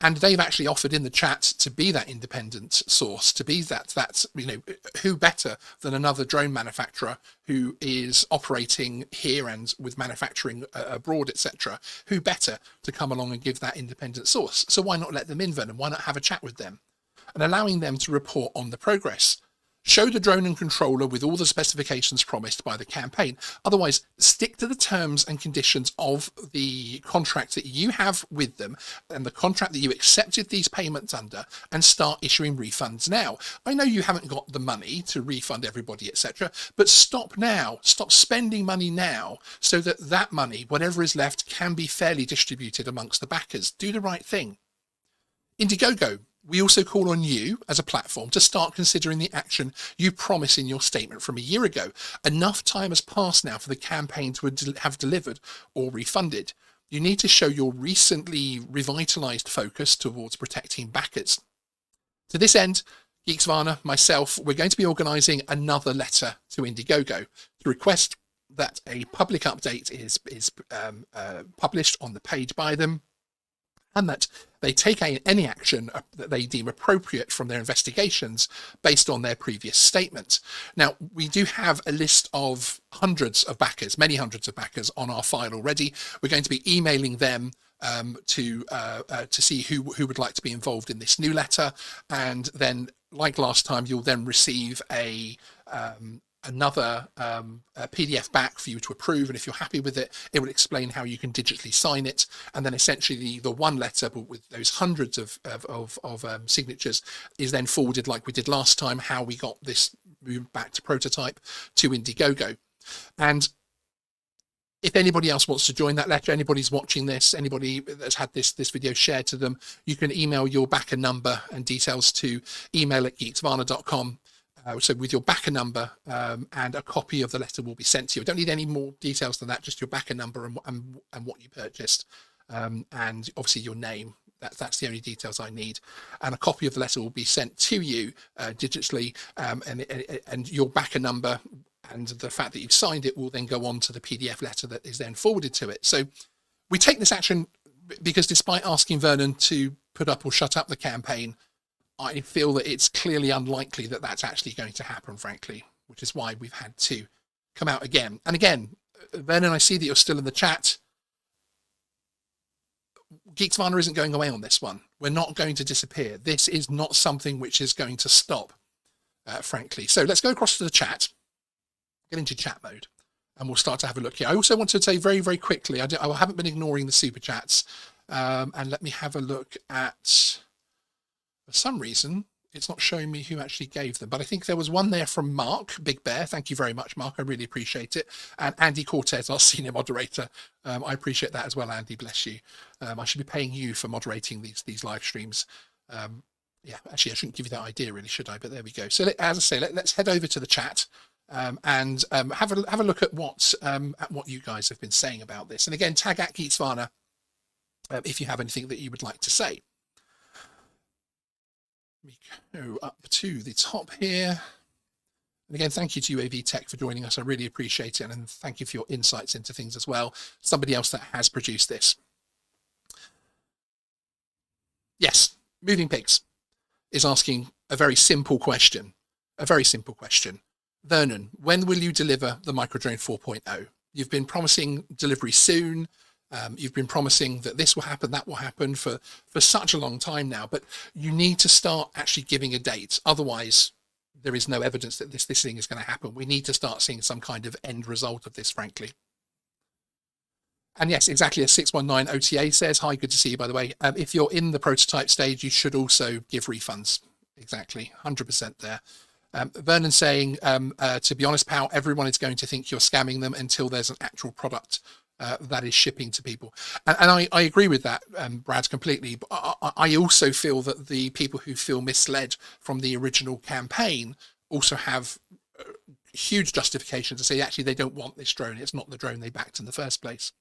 And they've actually offered in the chat to be that independent source, to be that's you know, who better than another drone manufacturer who is operating here and with manufacturing abroad, etc. Who better to come along and give that independent source? So why not let them in, Vernon? Why not have a chat with them and allowing them to report on the progress? Show the drone and controller with all the specifications promised by the campaign. Otherwise, stick to the terms and conditions of the contract that you have with them and the contract that you accepted these payments under, and start issuing refunds now. I know you haven't got the money to refund everybody, etc., but stop now. Stop spending money now, so that that money, whatever is left, can be fairly distributed amongst the backers. Do the right thing. Indiegogo. We also call on you as a platform to start considering the action you promised in your statement from a year ago. Enough time has passed now for the campaign to have delivered or refunded. You need to show your recently revitalized focus towards protecting backers. To this end, Geeksvana, myself, we're going to be organizing another letter to Indiegogo to request that a public update is published on the page by them, and that they take any action that they deem appropriate from their investigations based on their previous statement. Now, we do have a list of hundreds of backers, many hundreds of backers on our file already. We're going to be emailing them to see who would like to be involved in this new letter. And then, like last time, you'll then receive a another a PDF back for you to approve, and if you're happy with it, it will explain how you can digitally sign it, and then essentially the one letter, but with those hundreds of signatures, is then forwarded like we did last time, how we got this moved back to prototype to Indiegogo. And if anybody else wants to join that letter, anybody's watching this, anybody that's had this video shared to them, you can email your backer number and details to email@geeksvana.com. So with your backer number, and a copy of the letter will be sent to you. I don't need any more details than that, just your backer number and what you purchased, and obviously your name. That's the only details I need. And a copy of the letter will be sent to you digitally, and your backer number and the fact that you've signed it will then go on to the PDF letter that is then forwarded to it. So we take this action because despite asking Vernon to put up or shut up the campaign, I feel that it's clearly unlikely that that's actually going to happen, frankly, which is why we've had to come out again. And again, Vernon, I see that you're still in the chat. Geeksvana isn't going away on this one. We're not going to disappear. This is not something which is going to stop, frankly. So let's go across to the chat, get into chat mode, and we'll start to have a look here. I also want to say very, very quickly, I haven't been ignoring the super chats, and let me have a look at, for some reason, it's not showing me who actually gave them, but I think there was one there from Mark, Big Bear. Thank you very much, Mark. I really appreciate it. And Andy Cortez, our senior moderator. I appreciate that as well, Andy. Bless you. I should be paying you for moderating these live streams. Yeah, actually, I shouldn't give you that idea, really, should I? But there we go. So, as I say, let's head over to the chat and have a look at what you guys have been saying about this. And again, tag at Geeksvana if you have anything that you would like to say. We go up to the top here. And again, thank you to UAV Tech for joining us. I really appreciate it. And thank you for your insights into things as well. Somebody else that has produced this. Yes, Moving Pigs is asking a very simple question. A very simple question. Vernon, when will you deliver the Microdrone 4.0? You've been promising delivery soon. You've been promising that this will happen, that will happen for such a long time now, but you need to start actually giving a date. Otherwise, there is no evidence that this thing is going to happen. We need to start seeing some kind of end result of this, frankly. And yes, exactly as 619 OTA says, hi, good to see you, by the way. If you're in the prototype stage, you should also give refunds. Exactly, 100% there. Vernon saying, to be honest, pal, everyone is going to think you're scamming them until there's an actual product that is shipping to people. And I agree with that, Brad, completely. But I also feel that the people who feel misled from the original campaign also have huge justification to say, actually, they don't want this drone. It's not the drone they backed in the first place.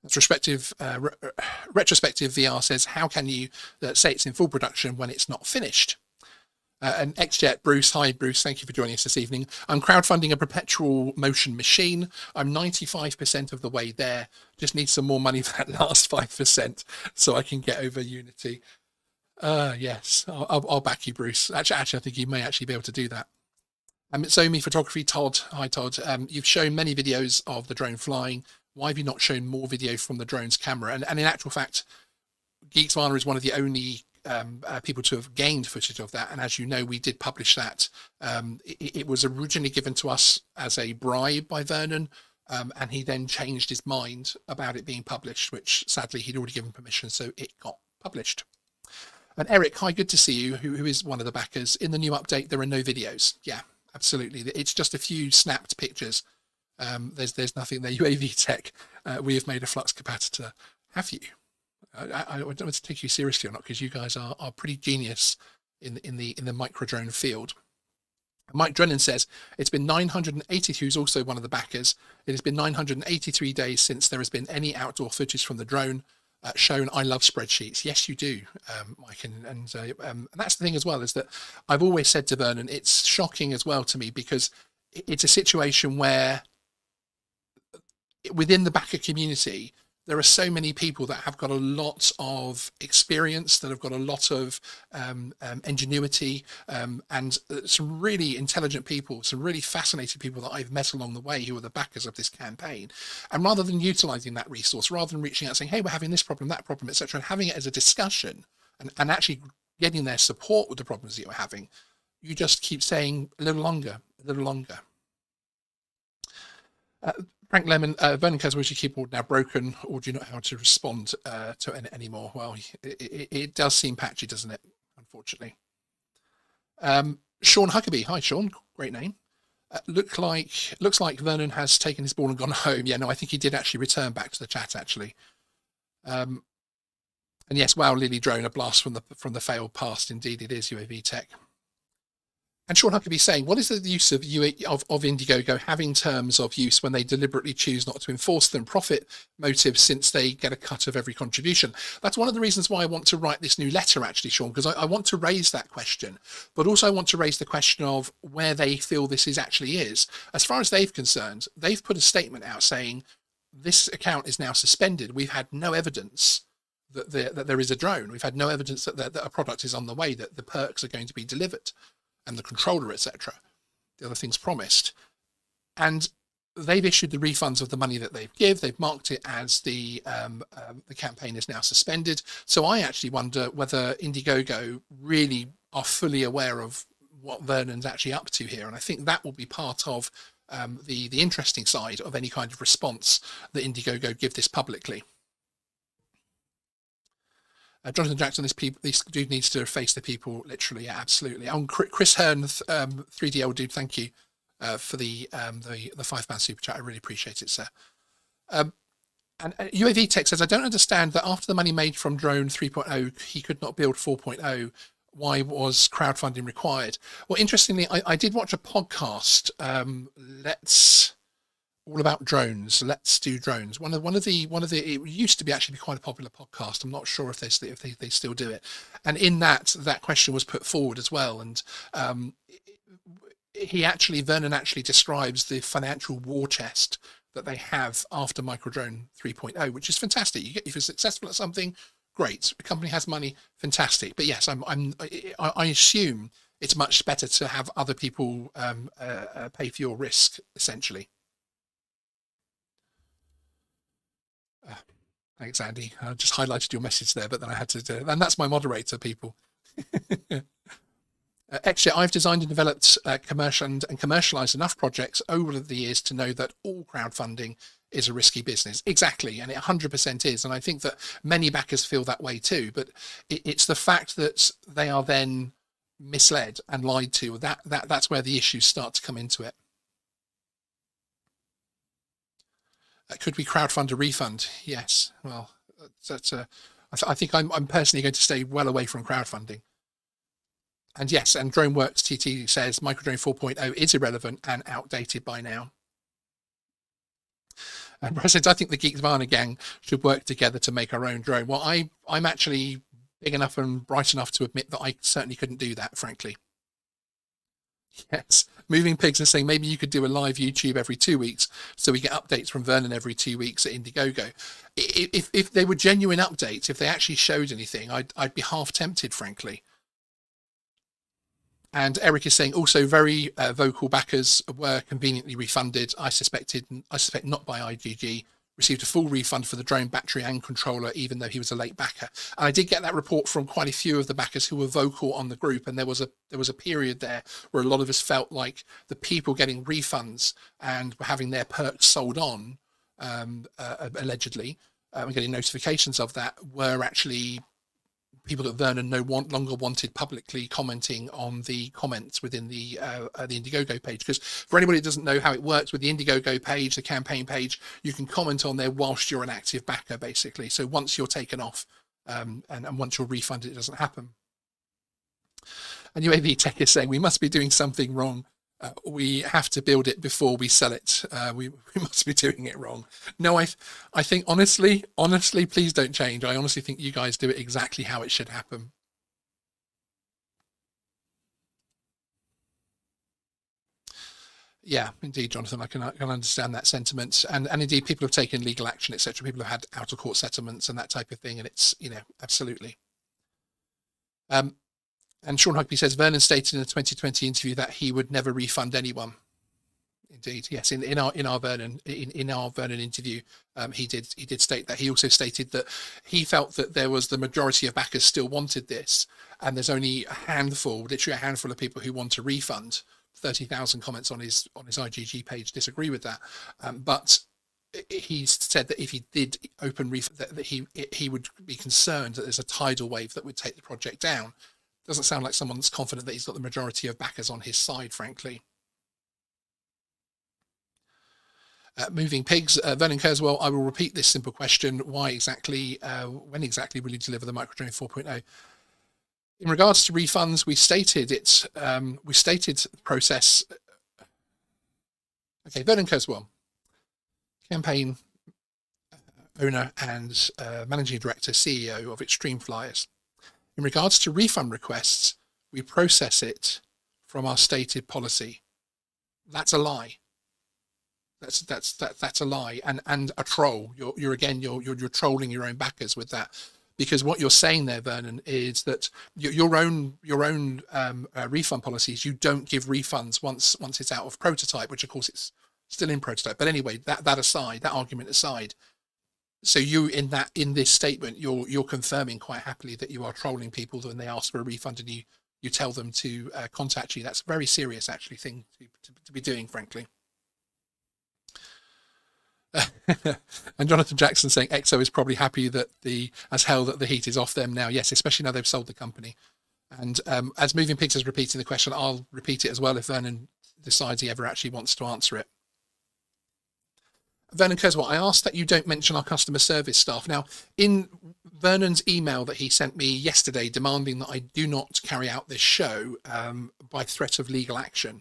Retrospective VR says, how can you say it's in full production when it's not finished? And XJet, Bruce, hi Bruce, thank you for joining us this evening. I'm crowdfunding a perpetual motion machine. I'm 95% of the way there. Just need some more money for that last 5% so I can get over Unity. Yes, I'll back you, Bruce. Actually, I think you may actually be able to do that. It's Omi Photography, Todd. Hi, Todd. You've shown many videos of the drone flying. Why have you not shown more video from the drone's camera? And in actual fact, Geeksvana is one of the only people to have gained footage of that, and as you know, we did publish that. It was originally given to us as a bribe by Vernon, and he then changed his mind about it being published, which sadly he'd already given permission, so it got published. And Eric, hi, good to see you, who is one of the backers. In the new update, there are no videos. Yeah, absolutely. It's just a few snapped pictures. There's nothing there. UAV Tech, we have made a flux capacitor. Have you? I don't know to take you seriously or not, because you guys are pretty genius in the microdrone field. Mike Drennan says it's been 980, who's also one of the backers. It has been 983 days since there has been any outdoor footage from the drone shown. I love spreadsheets. Yes, you do, Mike, and that's the thing as well, is that I've always said to Vernon, it's shocking as well to me, because it's a situation where within the backer community, there are so many people that have got a lot of experience, that have got a lot of ingenuity, and some really intelligent people, some really fascinating people that I've met along the way who are the backers of this campaign. And rather than utilizing that resource, rather than reaching out saying, hey, we're having this problem, that problem, etc., and having it as a discussion and actually getting their support with the problems that you're having, you just keep saying a little longer, a little longer. Frank Lemon, Vernon Kerswell, is your keyboard now broken, or do you not know how to respond to it anymore? Well, it does seem patchy, doesn't it? Unfortunately. Sean Huckabee, hi Sean, great name. Looks like Vernon has taken his ball and gone home. Yeah, no, I think he did actually return back to the chat actually. And yes, wow, Lily Drone, a blast from the failed past. Indeed, it is UAV tech. And Sean Huckabee saying, what is the use of Indiegogo having terms of use when they deliberately choose not to enforce them? Profit motives, since they get a cut of every contribution. That's one of the reasons why I want to write this new letter, actually, Sean, because I want to raise that question, but also I want to raise the question of where they feel this actually is. As far as they've concerned, they've put a statement out saying this account is now suspended. We've had no evidence that there is a drone. We've had no evidence that a product is on the way, that the perks are going to be delivered, and the controller, etc., the other things promised. And they've issued the refunds of the money that they've marked it as the campaign is now suspended. So I actually wonder whether Indiegogo really are fully aware of what Vernon's actually up to here. And I think that will be part of the interesting side of any kind of response that Indiegogo give this publicly. Jonathan Jackson, this dude needs to face the people, literally. Yeah, absolutely. Chris Hearn, 3DL dude, thank you for the £5 super chat. I really appreciate it, sir. And UAV Tech says, I don't understand that after the money made from Drone 3.0, he could not build 4.0. Why was crowdfunding required? Well, interestingly, I did watch a podcast. All about drones. Let's do drones. One of the it used to be actually quite a popular podcast. I'm not sure if they still do it. And in that question was put forward as well. And Vernon actually describes the financial war chest that they have after Microdrone 3.0, which is fantastic. If you're successful at something, great. The company has money, fantastic. But yes, I assume it's much better to have other people pay for your risk, essentially. Thanks, Andy. I just highlighted your message there, but then I had to do, and that's my moderator, people. Actually, I've designed and developed and commercialized enough projects over the years to know that all crowdfunding is a risky business. Exactly, and it 100% is. And I think that many backers feel that way too. But it's the fact that they are then misled and lied to. That's where the issues start to come into it. Could we crowdfund a refund? Yes. Well, I think I'm personally going to stay well away from crowdfunding. And yes, and DroneWorks TT says Microdrone 4.0 is irrelevant and outdated by now. And President, I think the Geeksvana gang should work together to make our own drone. Well, I'm actually big enough and bright enough to admit that I certainly couldn't do that, frankly. Yes, Moving Pigs is saying maybe you could do a live YouTube every 2 weeks so we get updates from Vernon every 2 weeks at Indiegogo. If they were genuine updates, if they actually showed anything, I'd be half tempted, frankly. And Eric is saying also very vocal backers were conveniently refunded. I suspect not by IGG. Received a full refund for the drone battery and controller, even though he was a late backer. And I did get that report from quite a few of the backers who were vocal on the group. And there was a period there where a lot of us felt like the people getting refunds and were having their perks sold on, allegedly, and getting notifications of that, were actually people that Vernon no longer wanted publicly commenting on the comments within the Indiegogo page. Because for anybody that doesn't know how it works with the Indiegogo page, the campaign page, you can comment on there whilst you're an active backer, basically. So once you're taken off and once you're refunded, it doesn't happen. And UAV Tech is saying we must be doing something wrong. We have to build it before we sell it. We must be doing it wrong. No, I think honestly, please don't change. I honestly think you guys do it exactly how it should happen. Yeah, indeed, Jonathan, I can understand that sentiment. And indeed, people have taken legal action, etc. People have had out of court settlements and that type of thing. And it's, absolutely. And Sean Huckabee says Vernon stated in a 2020 interview that he would never refund anyone. Indeed, yes. In our Vernon interview, he did state that. He also stated that he felt that there was the majority of backers still wanted this, and there's only a handful, literally a handful of people who want a refund. 30,000 comments on his IGG page disagree with that, but he said that if he did open refund, that he would be concerned that there's a tidal wave that would take the project down. Doesn't sound like someone that's confident that he's got the majority of backers on his side, frankly. Moving pigs, Vernon Kerswell, I will repeat this simple question. Why exactly, when exactly will you deliver the Microdrone 4.0? In regards to refunds, we stated it, we stated the process. Okay, Vernon Kerswell, campaign owner and managing director, CEO of Extreme Flyers. In regards to refund requests, we process it from our stated policy. That's a lie. That's a lie and a troll. You're trolling your own backers with that, because what you're saying there, Vernon, is that your own refund policies, you don't give refunds once it's out of prototype, which of course it's still in prototype. But anyway, that aside, that argument aside, so you in this statement, you're confirming quite happily that you are trolling people when they ask for a refund and you tell them to contact you. That's a very serious actually thing to be doing, frankly. And Jonathan Jackson saying EXO is probably happy that as hell that the heat is off them now. Yes, especially now they've sold the company. And as Moving Pigs is repeating the question, I'll repeat it as well if Vernon decides he ever actually wants to answer it. Vernon Kerswell, I asked that you don't mention our customer service staff. Now, in Vernon's email that he sent me yesterday demanding that I do not carry out this show by threat of legal action,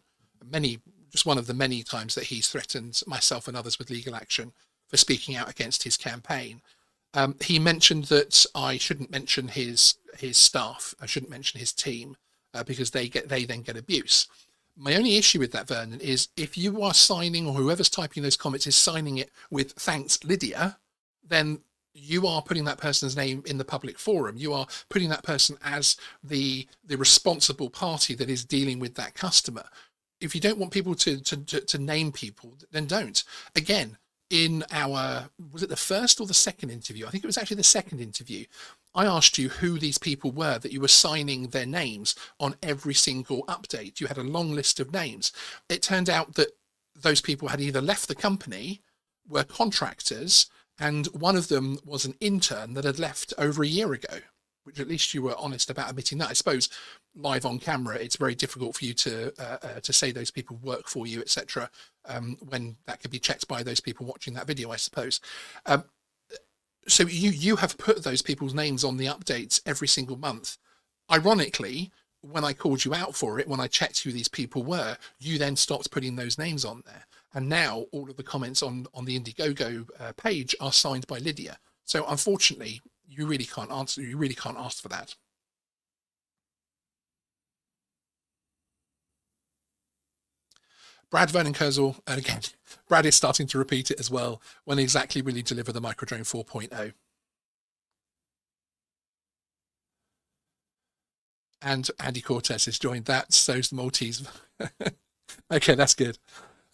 just one of the many times that he's threatened myself and others with legal action for speaking out against his campaign. He mentioned that I shouldn't mention his staff. I shouldn't mention his team because they then get abuse. My only issue with that, Vernon, is if you are signing, or whoever's typing those comments is signing it with "Thanks, Lydia," then you are putting that person's name in the public forum. You are putting that person as the responsible party that is dealing with that customer. If you don't want people to name people, then don't. Again, in was it the first or the second interview? I think it was actually the second interview. I asked you who these people were that you were signing their names on every single update. You had a long list of names. It turned out that those people had either left the company, were contractors, and one of them was an intern that had left over a year ago, which at least you were honest about admitting that. I suppose live on camera, it's very difficult for you to say those people work for you, etc., when that could be checked by those people watching that video, I suppose. So you have put those people's names on the updates every single month. Ironically, when I called you out for it, when I checked who these people were, you then stopped putting those names on there. And now all of the comments on the Indiegogo page are signed by Lydia. So unfortunately, you really can't answer. You really can't ask for that. Brad Vernon Kerswell, and again, Brad is starting to repeat it as well. When exactly will you deliver the Microdrone 4.0? And Andy Cortez has joined that. So's the Maltese. Okay, that's good.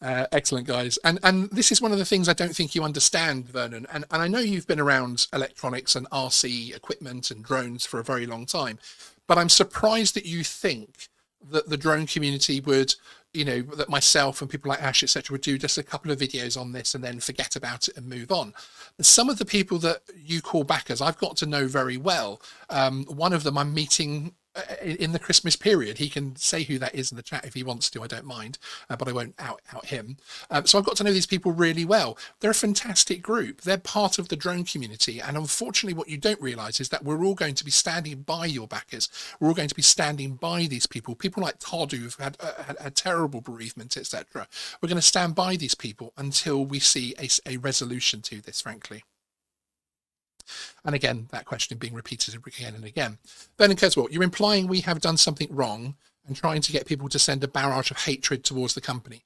Excellent, guys. And this is one of the things I don't think you understand, Vernon. And I know you've been around electronics and RC equipment and drones for a very long time, but I'm surprised that you think that the drone community would, that myself and people like Ash, etc., would do just a couple of videos on this and then forget about it and move on. Some of the people that you call backers, I've got to know very well. One of them I'm meeting in the Christmas period. He can say who that is in the chat if he wants to. I don't mind, but I won't out him. So I've got to know these people really well. They're a fantastic group. They're part of the drone community, and unfortunately what you don't realize is that we're all going to be standing by your backers. We're all going to be standing by these people like Todd, who've had a terrible bereavement, etc. We're going to stand by these people until we see a resolution to this, frankly. And again, that question being repeated again and again. Vernon Kerswell, you're implying we have done something wrong and trying to get people to send a barrage of hatred towards the company.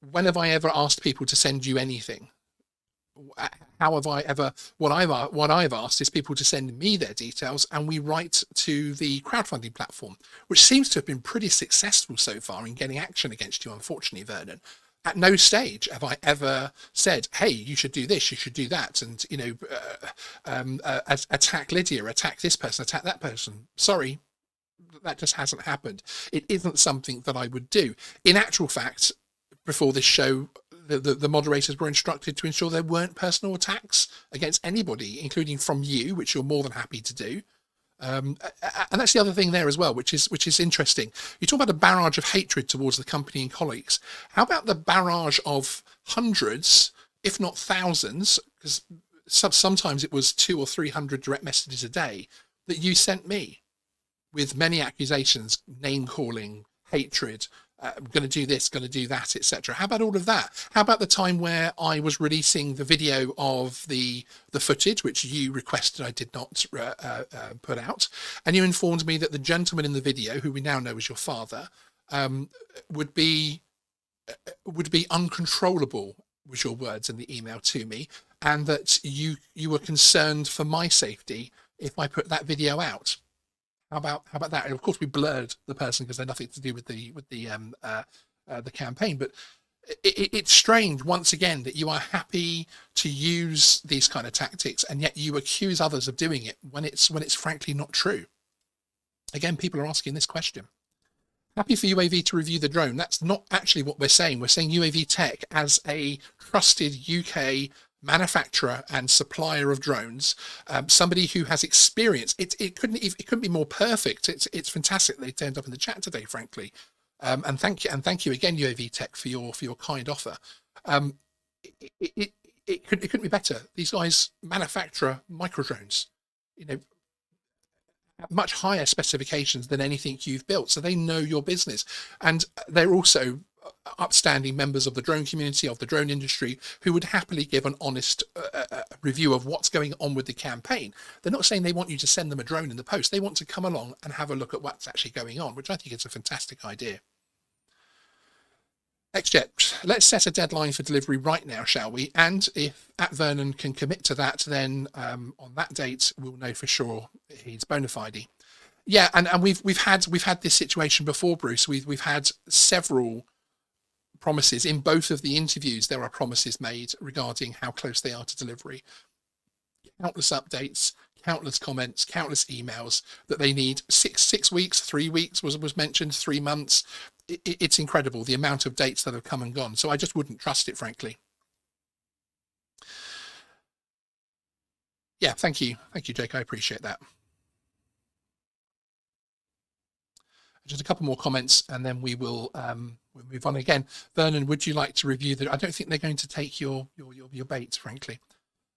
When have I ever asked people to send you anything? How have I ever? What I've asked is people to send me their details, and we write to the crowdfunding platform, which seems to have been pretty successful so far in getting action against you, unfortunately, Vernon. At no stage have I ever said, hey, you should do this, you should do that, and, attack Lydia, attack this person, attack that person. Sorry, That just hasn't happened. It isn't something that I would do. In actual fact, before this show, the moderators were instructed to ensure there weren't personal attacks against anybody, including from you, which you're more than happy to do. And that's the other thing there as well, which is interesting. You talk about a barrage of hatred towards the company and colleagues. How about the barrage of hundreds, if not thousands, because sometimes it was 200 or 300 direct messages a day that you sent me with many accusations, name calling, hatred, going to do this, going to do that, etc. How about all of that? How about the time where I was releasing the video of the footage, which you requested I did not put out, and you informed me that the gentleman in the video, who we now know is your father, would be uncontrollable, was your words in the email to me, and that you were concerned for my safety if I put that video out. How about that? And of course, we blurred the person because they're nothing to do with the campaign. But it's strange once again that you are happy to use these kind of tactics, and yet you accuse others of doing it when it's frankly not true. Again, people are asking this question. Happy for UAV to review the drone. That's not actually what we're saying. We're saying UAV Tech, as a trusted UK manufacturer and supplier of drones, somebody who has experience. It couldn't be more perfect. It's fantastic they turned up in the chat today, frankly. And thank you again, UAV Tech, for your kind offer. It couldn't be better. These guys manufacture micro drones, at much higher specifications than anything you've built, so they know your business, and they're also upstanding members of the drone community, of the drone industry, who would happily give an honest review of what's going on with the campaign. They're not saying they want you to send them a drone in the post. They want to come along and have a look at what's actually going on, which I think is a fantastic idea. XJet, let's set a deadline for delivery right now, shall we? And if @Vernon can commit to that, then on that date we'll know for sure he's bona fide. Yeah, and we've had this situation before, Bruce. We've had several promises in both of the interviews. There are promises made regarding how close they are to delivery. Countless updates, countless comments, countless emails that they need. Six weeks, 3 weeks was mentioned, 3 months. It's incredible the amount of dates that have come and gone. So I just wouldn't trust it, frankly. Yeah, thank you, Jake. I appreciate that. Just a couple more comments, and then we'll move on again. Vernon, would you like to review the? I don't think they're going to take your bait, frankly.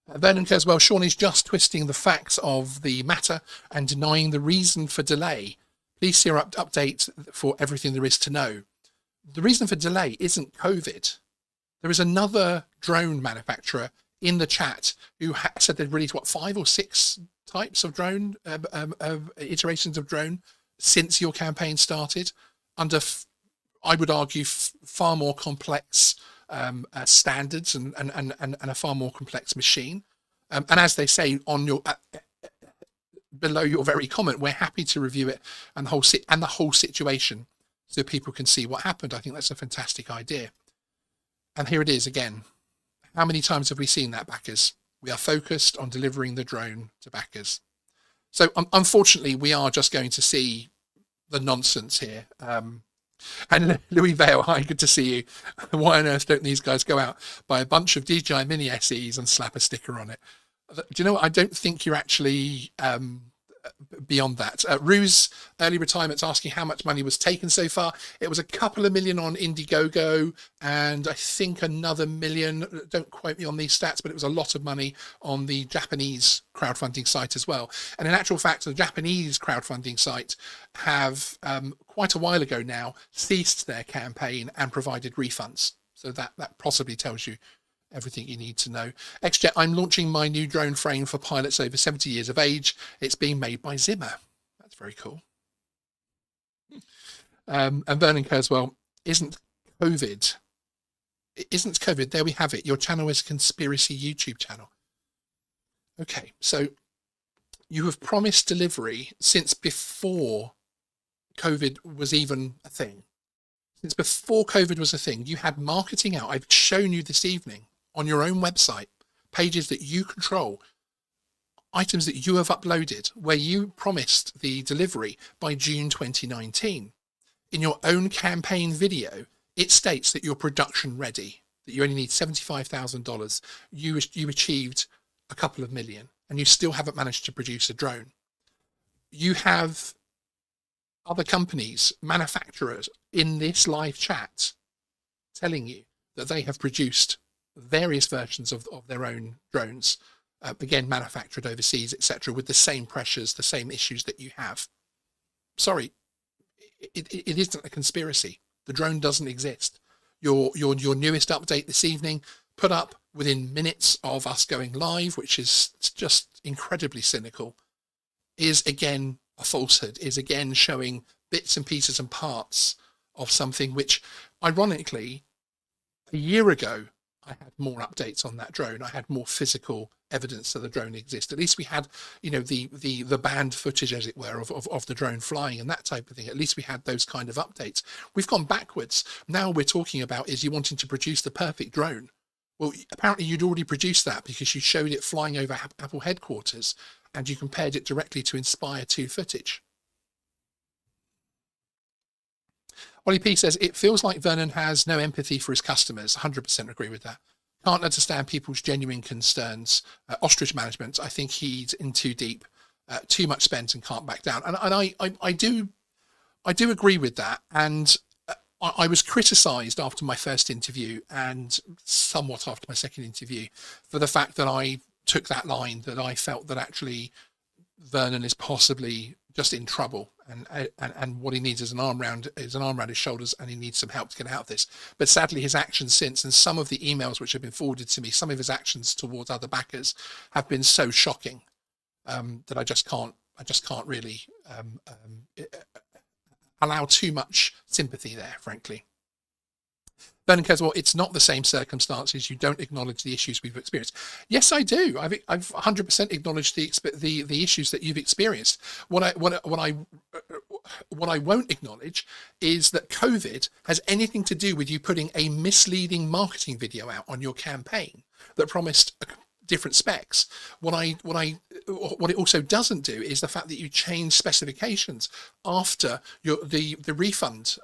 Vernon Kerswell, Sean is just twisting the facts of the matter and denying the reason for delay. Please see our update for everything there is to know. The reason for delay isn't COVID. There is another drone manufacturer in the chat who said they'd released 5 or 6 types of drone, iterations of drone since your campaign started, under, I would argue, far more complex standards and a far more complex machine. And as they say on your below your very comment, we're happy to review it and the whole situation so people can see what happened. I think that's a fantastic idea. And here it is again. How many times have we seen that, backers? We are focused on delivering the drone to backers. So unfortunately, we are just going to see the nonsense here. And Louis Vale, hi, good to see you. Why on earth don't these guys go out, buy a bunch of DJI Mini SEs and slap a sticker on it? Do you know what? I don't think you're actually beyond that. Ruse, early retirement's asking how much money was taken so far. It was a couple of million on Indiegogo, and I think another million, don't quote me on these stats, but it was a lot of money on the Japanese crowdfunding site as well. And in actual fact, the Japanese crowdfunding site have quite a while ago now ceased their campaign and provided refunds. So that possibly tells you everything you need to know. XJet, I'm launching my new drone frame for pilots over 70 years of age. It's being made by Zimmer. That's very cool. And Vernon Kerswell, isn't COVID, there we have it. Your channel is a conspiracy YouTube channel. Okay, so you have promised delivery since before COVID was even a thing. Since before COVID was a thing, you had marketing out. I've shown you this evening on your own website, pages that you control. items that you have uploaded where you promised the delivery by June 2019. In your own campaign video, it states that you're production ready, that you only need $75,000. You achieved a couple of million, and you still haven't managed to produce a drone. You have other companies, manufacturers in this live chat telling you that they have produced various versions of their own drones, again, manufactured overseas, etc., with the same pressures, the same issues that you have. Sorry, it isn't a conspiracy. The drone doesn't exist. Your newest update this evening, put up within minutes of us going live, which is just incredibly cynical, is again a falsehood, is again showing bits and pieces and parts of something which, ironically, a year ago, I had more updates on that drone. I had more physical evidence that the drone exists. At least we had, you know, the banned footage, as it were, of the drone flying and that type of thing. At least we had those kind of updates. We've gone backwards. Now we're talking about is you wanting to produce the perfect drone. Well, apparently you'd already produced that because you showed it flying over Apple headquarters and you compared it directly to Inspire 2 footage. Ollie P says, it feels like Vernon has no empathy for his customers. 100% agree with that. Can't understand people's genuine concerns. Ostrich management, I think he's in too deep, too much spent and can't back down. And I do agree with that. And I was criticised after my first interview and somewhat after my second interview for the fact that I took that line, that I felt that actually Vernon is possibly just in trouble, and what he needs is an arm around his shoulders, and he needs some help to get out of this. But sadly, his actions since, and some of the emails which have been forwarded to me, some of his actions towards other backers have been so shocking that I just can't really allow too much sympathy there, frankly. Vernon Kerswell, it's not the same circumstances. You don't acknowledge the issues we've experienced. Yes, I do. I've 100% acknowledged the issues that you've experienced. What I won't acknowledge is that COVID has anything to do with you putting a misleading marketing video out on your campaign that promised different specs. What it also doesn't do is the fact that you change specifications after the refund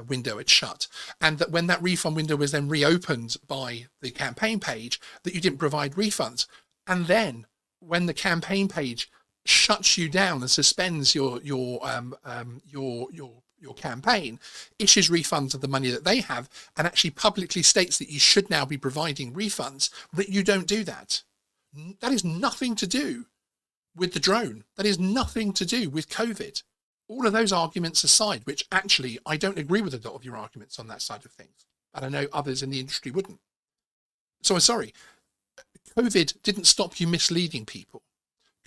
window had shut, and that when that refund window was then reopened by the campaign page, that you didn't provide refunds. And then when the campaign page shuts you down and suspends your campaign, issues refunds of the money that they have, and actually publicly states that you should now be providing refunds, that you don't do that. That is nothing to do with the drone. That is nothing to do with COVID. All of those arguments aside, which actually I don't agree with a lot of your arguments on that side of things, and I know others in the industry wouldn't. So I'm sorry, COVID didn't stop you misleading people.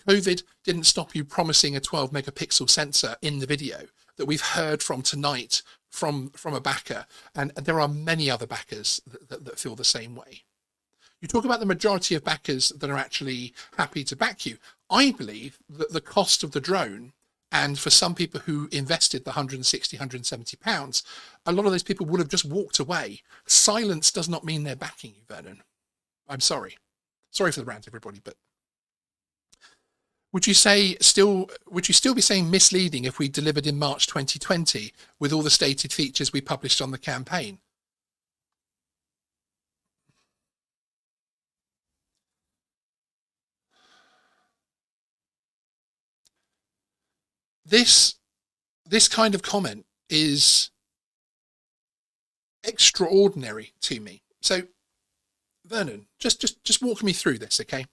COVID didn't stop you promising a 12 megapixel sensor in the video that we've heard from tonight from a backer, and there are many other backers that feel the same way. You talk about the majority of backers that are actually happy to back you. I believe that the cost of the drone, and for some people who invested the 160, 170 pounds, a lot of those people would have just walked away. Silence does not mean they're backing you, Vernon. I'm sorry. Sorry for the rant, everybody, but would you still be saying misleading if we delivered in March 2020 with all the stated features we published on the campaign? This kind of comment is extraordinary to me. So, Vernon, just walk me through this, okay?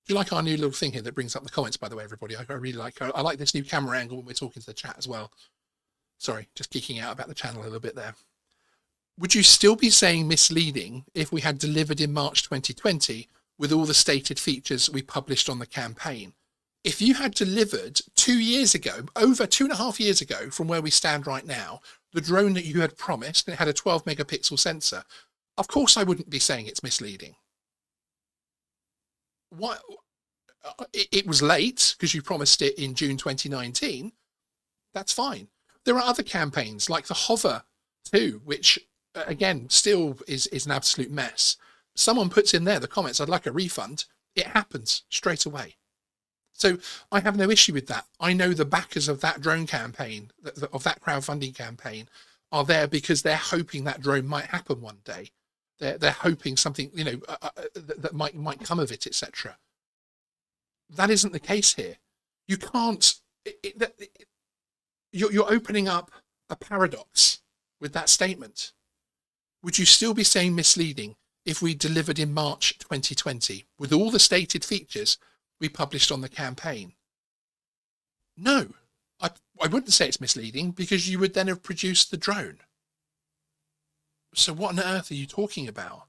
Do you like our new little thing here that brings up the comments, by the way, everybody? I really like it. I like this new camera angle when we're talking to the chat as well. Sorry, just geeking out about the channel a little bit there. Would you still be saying misleading if we had delivered in March 2020 with all the stated features we published on the campaign? If you had delivered 2 years ago, over 2.5 years ago from where we stand right now, the drone that you had promised, and it had a 12 megapixel sensor, of course I wouldn't be saying it's misleading. What? It was late because you promised it in June 2019. That's fine. There are other campaigns like the Hover 2, which again still is an absolute mess. Someone puts in there the comments, I'd like a refund. It happens straight away. So I have no issue with that. I know the backers of that drone campaign, of that crowdfunding campaign, are there because they're hoping that drone might happen one day. They're hoping something, that might come of it, etc. That isn't the case here. You can't. You're opening up a paradox with that statement. Would you still be saying misleading if we delivered in March 2020 with all the stated features we published on the campaign? No, I wouldn't say it's misleading, because you would then have produced the drone. So what on earth are you talking about?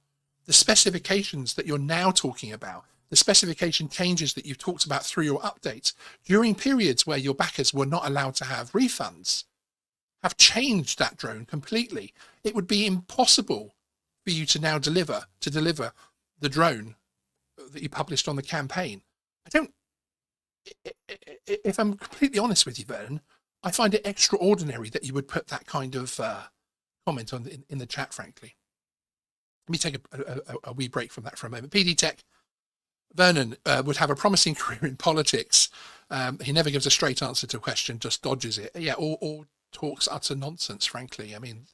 The specifications that you're now talking about, the specification changes that you've talked about through your updates during periods where your backers were not allowed to have refunds, have changed that drone completely. It would be impossible for you to now deliver the drone that you published on the campaign. If I'm completely honest with you, Vernon, I find it extraordinary that you would put that kind of comment on in the chat, frankly. Let me take a wee break from that for a moment. PD Tech, Vernon would have a promising career in politics. He never gives a straight answer to a question, just dodges it. Yeah, or talks utter nonsense, frankly. I mean,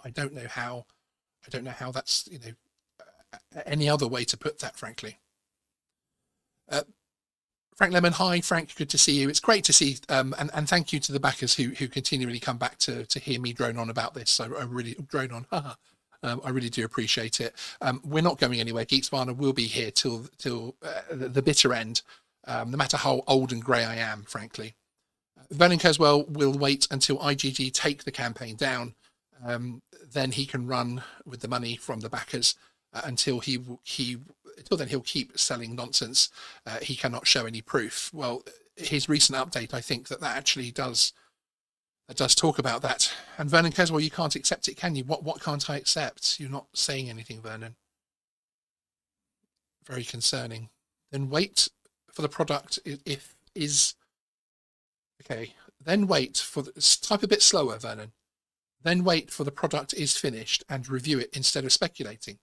I don't know how that's, any other way to put that, frankly. Frank Lemon, hi Frank, good to see you. It's great to see, and thank you to the backers who continually come back to hear me drone on about this. I really drone on. I really do appreciate it. We're not going anywhere. Geeksvana will be here till the bitter end, no matter how old and grey I am, frankly. Vernon Kerswell will wait until IGG take the campaign down. Then he can run with the money from the backers until then he'll keep selling nonsense. He cannot show any proof. Well, his recent update, I think that actually does talk about that. And Vernon Kerswell, you can't accept it, can you? What can't I accept? You're not saying anything, Vernon. Very concerning. Then wait for the product okay. Then wait for type a bit slower, Vernon. Then wait for the product is finished and review it instead of speculating.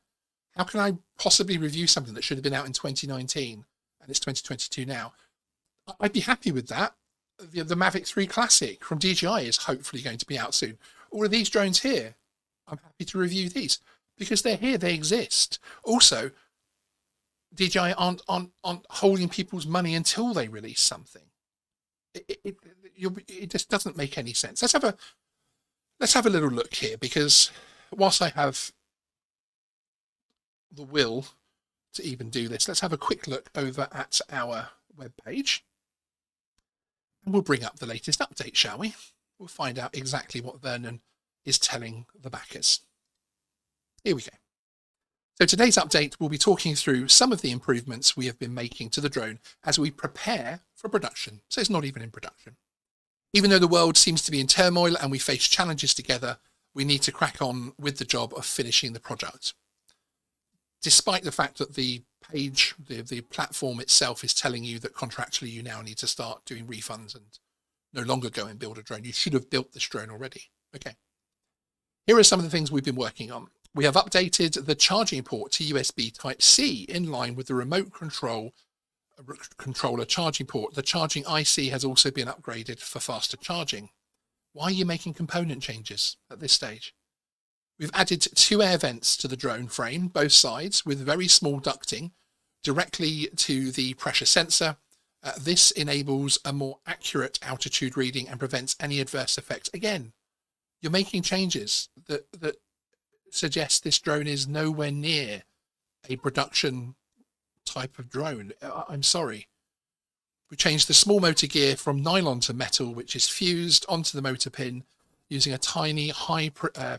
How can I possibly review something that should have been out in 2019 and it's 2022 now? I'd be happy with that. The Mavic 3 Classic from DJI is hopefully going to be out soon. All of these drones here, I'm happy to review these because they're here, they exist. Also, DJI aren't holding people's money until they release something. It just doesn't make any sense. Let's have a little look here, because whilst I have the will to even do this, let's have a quick look over at our webpage. And we'll bring up the latest update, shall we? We'll find out exactly what Vernon is telling the backers. Here we go. So today's update, we'll be talking through some of the improvements we have been making to the drone as we prepare for production. So it's not even in production. Even though the world seems to be in turmoil and we face challenges together, we need to crack on with the job of finishing the product. Despite the fact that the page, the platform itself is telling you that contractually you now need to start doing refunds and no longer go and build a drone. You should have built this drone already. Okay. Here are some of the things we've been working on. We have updated the charging port to USB Type-C in line with the remote controller charging port. The charging IC has also been upgraded for faster charging. Why are you making component changes at this stage? We've added 2 air vents to the drone frame, both sides, with very small ducting directly to the pressure sensor. This enables a more accurate altitude reading and prevents any adverse effects. Again, you're making changes that suggest this drone is nowhere near a production type of drone. I'm sorry. We changed the small motor gear from nylon to metal, which is fused onto the motor pin using a tiny,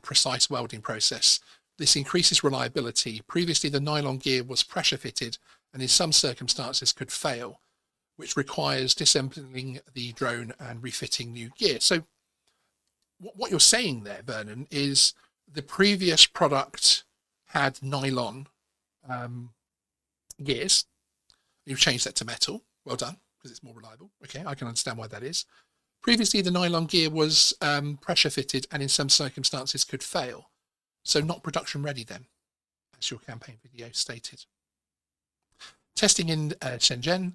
precise welding process. This increases reliability. Previously, the nylon gear was pressure fitted and in some circumstances could fail, which requires disassembling the drone and refitting new gear. So what you're saying there, Vernon, is the previous product had nylon gears. You've changed that to metal. Well done, because it's more reliable. Okay, I can understand why that is. Previously, the nylon gear was pressure fitted and in some circumstances could fail. So not production ready then, as your campaign video stated. Testing in Shenzhen.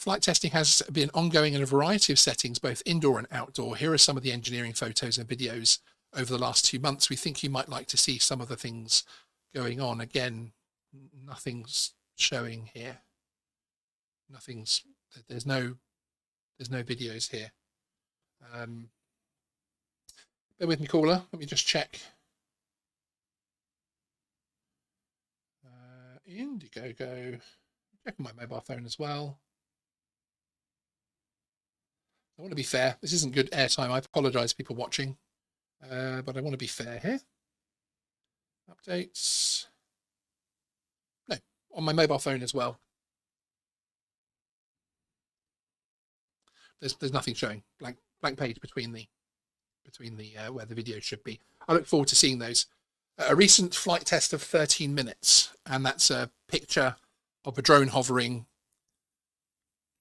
Flight testing has been ongoing in a variety of settings, both indoor and outdoor. Here are some of the engineering photos and videos over the last 2 months. We think you might like to see some of the things going on. Again, nothing's showing here. There's no videos here. Bear with me, caller. Let me just check. Indiegogo. Checking my mobile phone as well. I want to be fair. This isn't good airtime. I apologise, people watching, but I want to be fair here. Updates. No, on my mobile phone as well. There's nothing showing. Blank page between the where the video should be. I look forward to seeing those. A recent flight test of 13 minutes, and that's a picture of a drone hovering,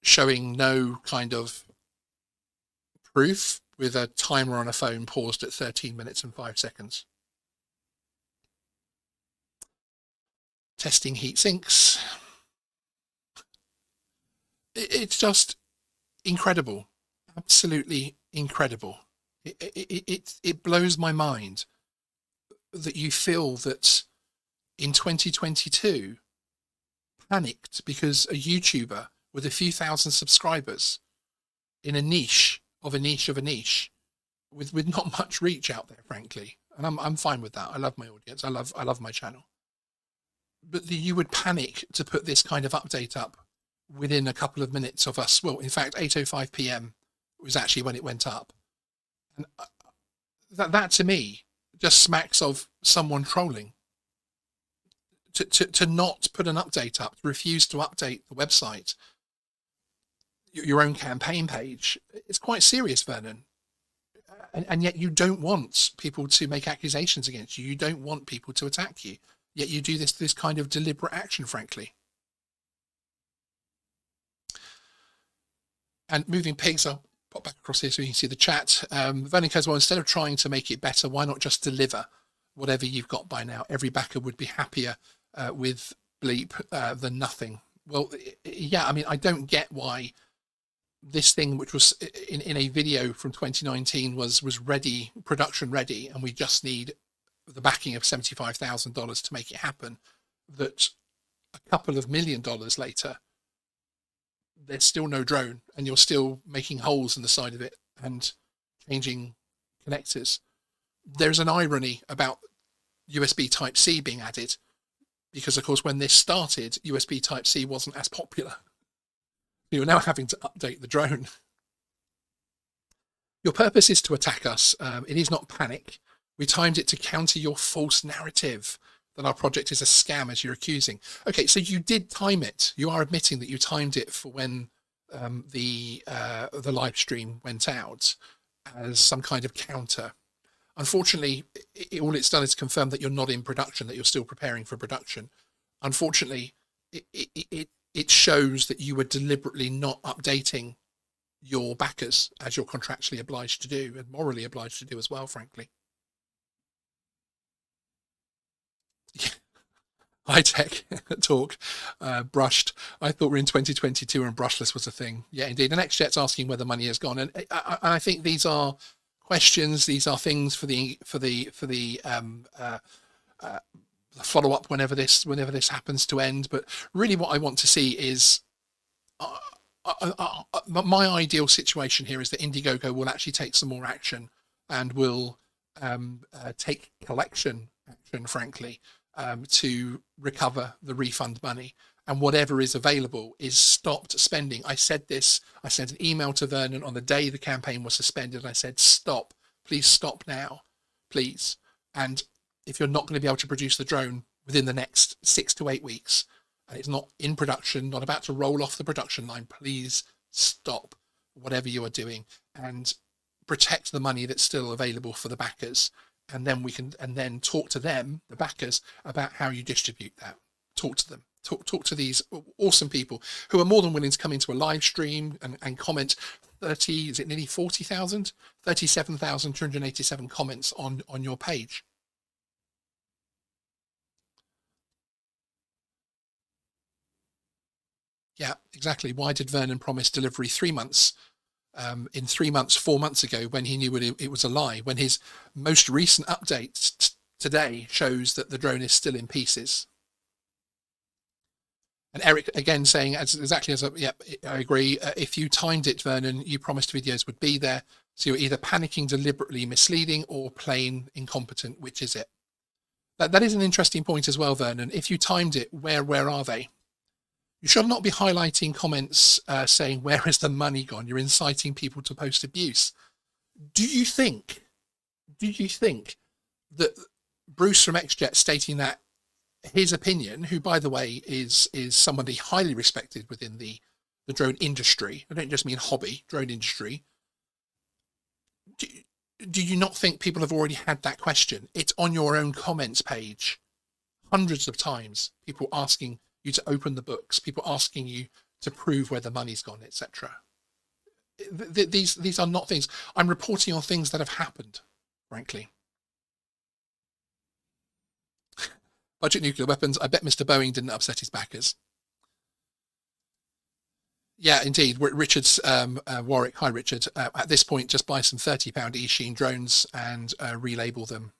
showing no kind of proof, with a timer on a phone paused at 13 minutes and 5 seconds. Testing heat sinks. It's just incredible, absolutely incredible. It blows my mind that you feel that in 2022 panicked because a YouTuber with a few thousand subscribers in a niche of a niche of a niche with not much reach out there, frankly, and I'm fine with that. I love my audience. I love my channel, but you would panic to put this kind of update up within a couple of minutes of us. Well, in fact, 8:05 p.m. was actually when it went up, and that to me just smacks of someone trolling. To not put an update up, to refuse to update the website, your own campaign page, it's quite serious, Vernon. And yet you don't want people to make accusations against you. You don't want people to attack you. Yet you do this kind of deliberate action, frankly. And moving pigs, I'll pop back across here so you can see the chat. Vernon Kerswell, instead of trying to make it better, why not just deliver whatever you've got by now? Every backer would be happier with bleep than nothing. Well, yeah, I mean, I don't get why this thing, which was in a video from 2019, was ready, production ready, and we just need the backing of $75,000 to make it happen, that a couple of $1 million later, there's still no drone, and you're still making holes in the side of it and changing connectors. There's an irony about USB Type-C being added, because of course when this started, USB Type-C wasn't as popular. You're now having to update the drone. Your purpose is to attack us. It is not panic. We timed it to counter your false narrative that our project is a scam, as you're accusing. Okay, so you did time it. You are admitting that you timed it for when the live stream went out as some kind of counter. Unfortunately, all it's done is confirm that you're not in production, that you're still preparing for production. Unfortunately, it shows that you were deliberately not updating your backers, as you're contractually obliged to do and morally obliged to do as well, frankly. High-tech talk, brushed. I thought we're in 2022 and brushless was a thing. Yeah, indeed. The next jet's asking where the money has gone, and I think these are questions. These are things for the follow-up whenever this happens to end. But really, what I want to see is my ideal situation here is that Indiegogo will actually take some more action and will take collection action, frankly, to recover the refund money, and whatever is available is stopped spending. I said this, I sent an email to Vernon on the day the campaign was suspended. I said, stop, please stop now, please. And if you're not going to be able to produce the drone within the next 6 to 8 weeks, and it's not in production, not about to roll off the production line, please stop whatever you are doing and protect the money that's still available for the backers. And then we can, and then talk to them, the backers, about how you distribute that. Talk to them. Talk to these awesome people who are more than willing to come into a live stream and comment 30, is it nearly 40,000? 37,287 comments on your page. Yeah, exactly. Why did Vernon promise delivery 3 months, in 3 months, 4 months ago, when he knew it was a lie, when his most recent update today shows that the drone is still in pieces? And Eric again saying, exactly as I agree. If you timed it, Vernon, you promised videos would be there. So you're either panicking, deliberately misleading, or plain incompetent. Which is it? That is an interesting point as well, Vernon. If you timed it, where are they? You should not be highlighting comments saying, where has the money gone? You're inciting people to post abuse. Do you think that Bruce from XJet stating that his opinion, who by the way is somebody highly respected within the drone industry, I don't just mean hobby, drone industry, do you not think people have already had that question? It's on your own comments page hundreds of times, people asking you to open the books, people asking you to prove where the money's gone, etc. These are not things. I'm reporting on things that have happened, frankly. Budget nuclear weapons. I bet Mr. Boeing didn't upset his backers. Yeah, indeed. Richard's Warwick. Hi, Richard. At this point, just buy some £30 eSheen drones and relabel them.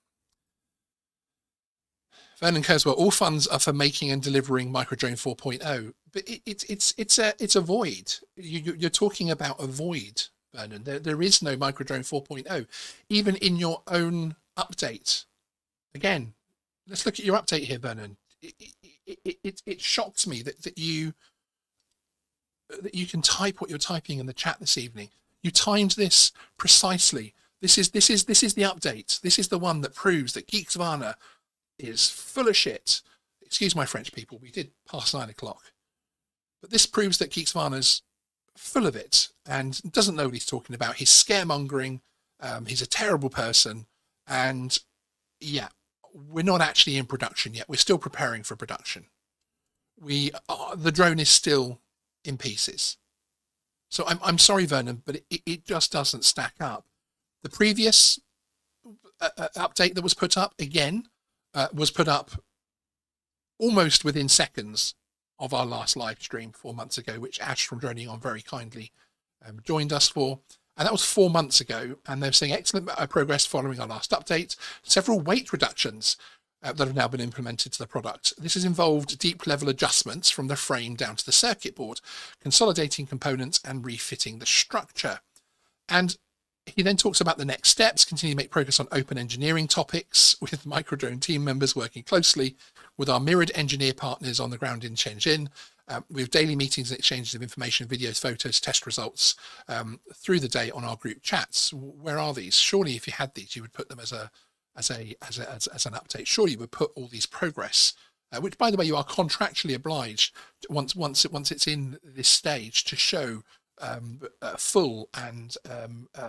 Vernon Kerswell. All funds are for making and delivering Microdrone 4.0, but it's a void. You're talking about a void, Vernon. There is no Microdrone 4.0, even in your own update. Again, let's look at your update here, Vernon. It shocks me that you can type what you're typing in the chat this evening. You timed this precisely. This is the update. This is the one that proves that Geeksvana is full of shit. Excuse my French, people. We did pass 9 o'clock, but this proves that Geeksvana's full of it and doesn't know what he's talking about. He's scaremongering. He's a terrible person, and yeah. We're not actually in production yet. We're still preparing for production. The drone is still in pieces. So I'm sorry, Vernon, but it just doesn't stack up. The previous update that was put up, again, was put up almost within seconds of our last live stream 4 months ago, which Ash from Droning On very kindly joined us for. And that was 4 months ago, and they're saying excellent progress following our last update. Several weight reductions that have now been implemented to the product. This has involved deep level adjustments from the frame down to the circuit board, consolidating components and refitting the structure. And he then talks about the next steps, continue to make progress on open engineering topics with Microdrone team members working closely with our mirrored engineer partners on the ground in Shenzhen. We have daily meetings and exchanges of information, videos, photos, test results through the day on our group chats. Where are these? Surely, if you had these, you would put them as an update. Surely, you would put all these progress, which, by the way, you are contractually obliged once it's in this stage to show full and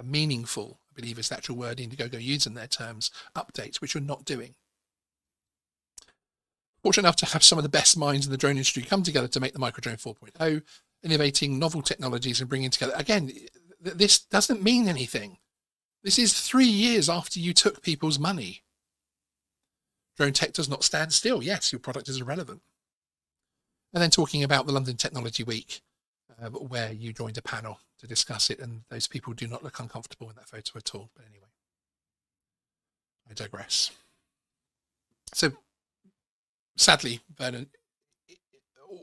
meaningful, I believe is the actual word Indiegogo use in their terms, updates, which you're not doing. Fortunate enough to have some of the best minds in the drone industry come together to make the Microdrone 4.0, innovating novel technologies and bringing together. Again, this doesn't mean anything. This is 3 years after you took people's money. Drone tech does not stand still. Yes, your product is irrelevant. And then talking about the London Technology Week, where you joined a panel to discuss it, and those people do not look uncomfortable in that photo at all. But anyway, I digress. So, sadly, Vernon,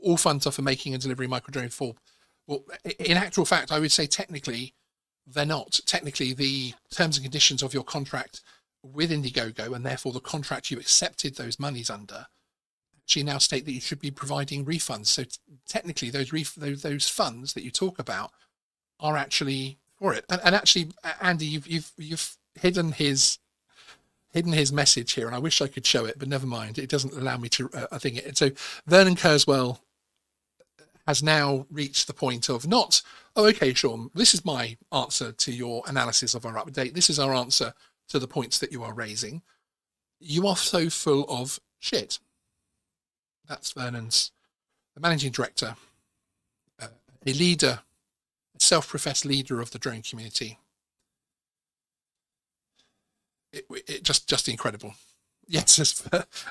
all funds are for making and delivering Microdrone 4. Well, in actual fact, I would say technically they're not. Technically, the terms and conditions of your contract with Indiegogo, and therefore the contract you accepted those monies under, actually now state that you should be providing refunds. So technically, those funds that you talk about are actually for it. And actually, Andy, you've hidden his message here, and I wish I could show it, but never mind. It doesn't allow me to think it. And so Vernon Kerswell has now reached the point of not, oh, okay, Sean, this is my answer to your analysis of our update. This is our answer to the points that you are raising. You are so full of shit. That's Vernon's, the managing director, a leader, a self-professed leader of the drone community. It just incredible. Yes,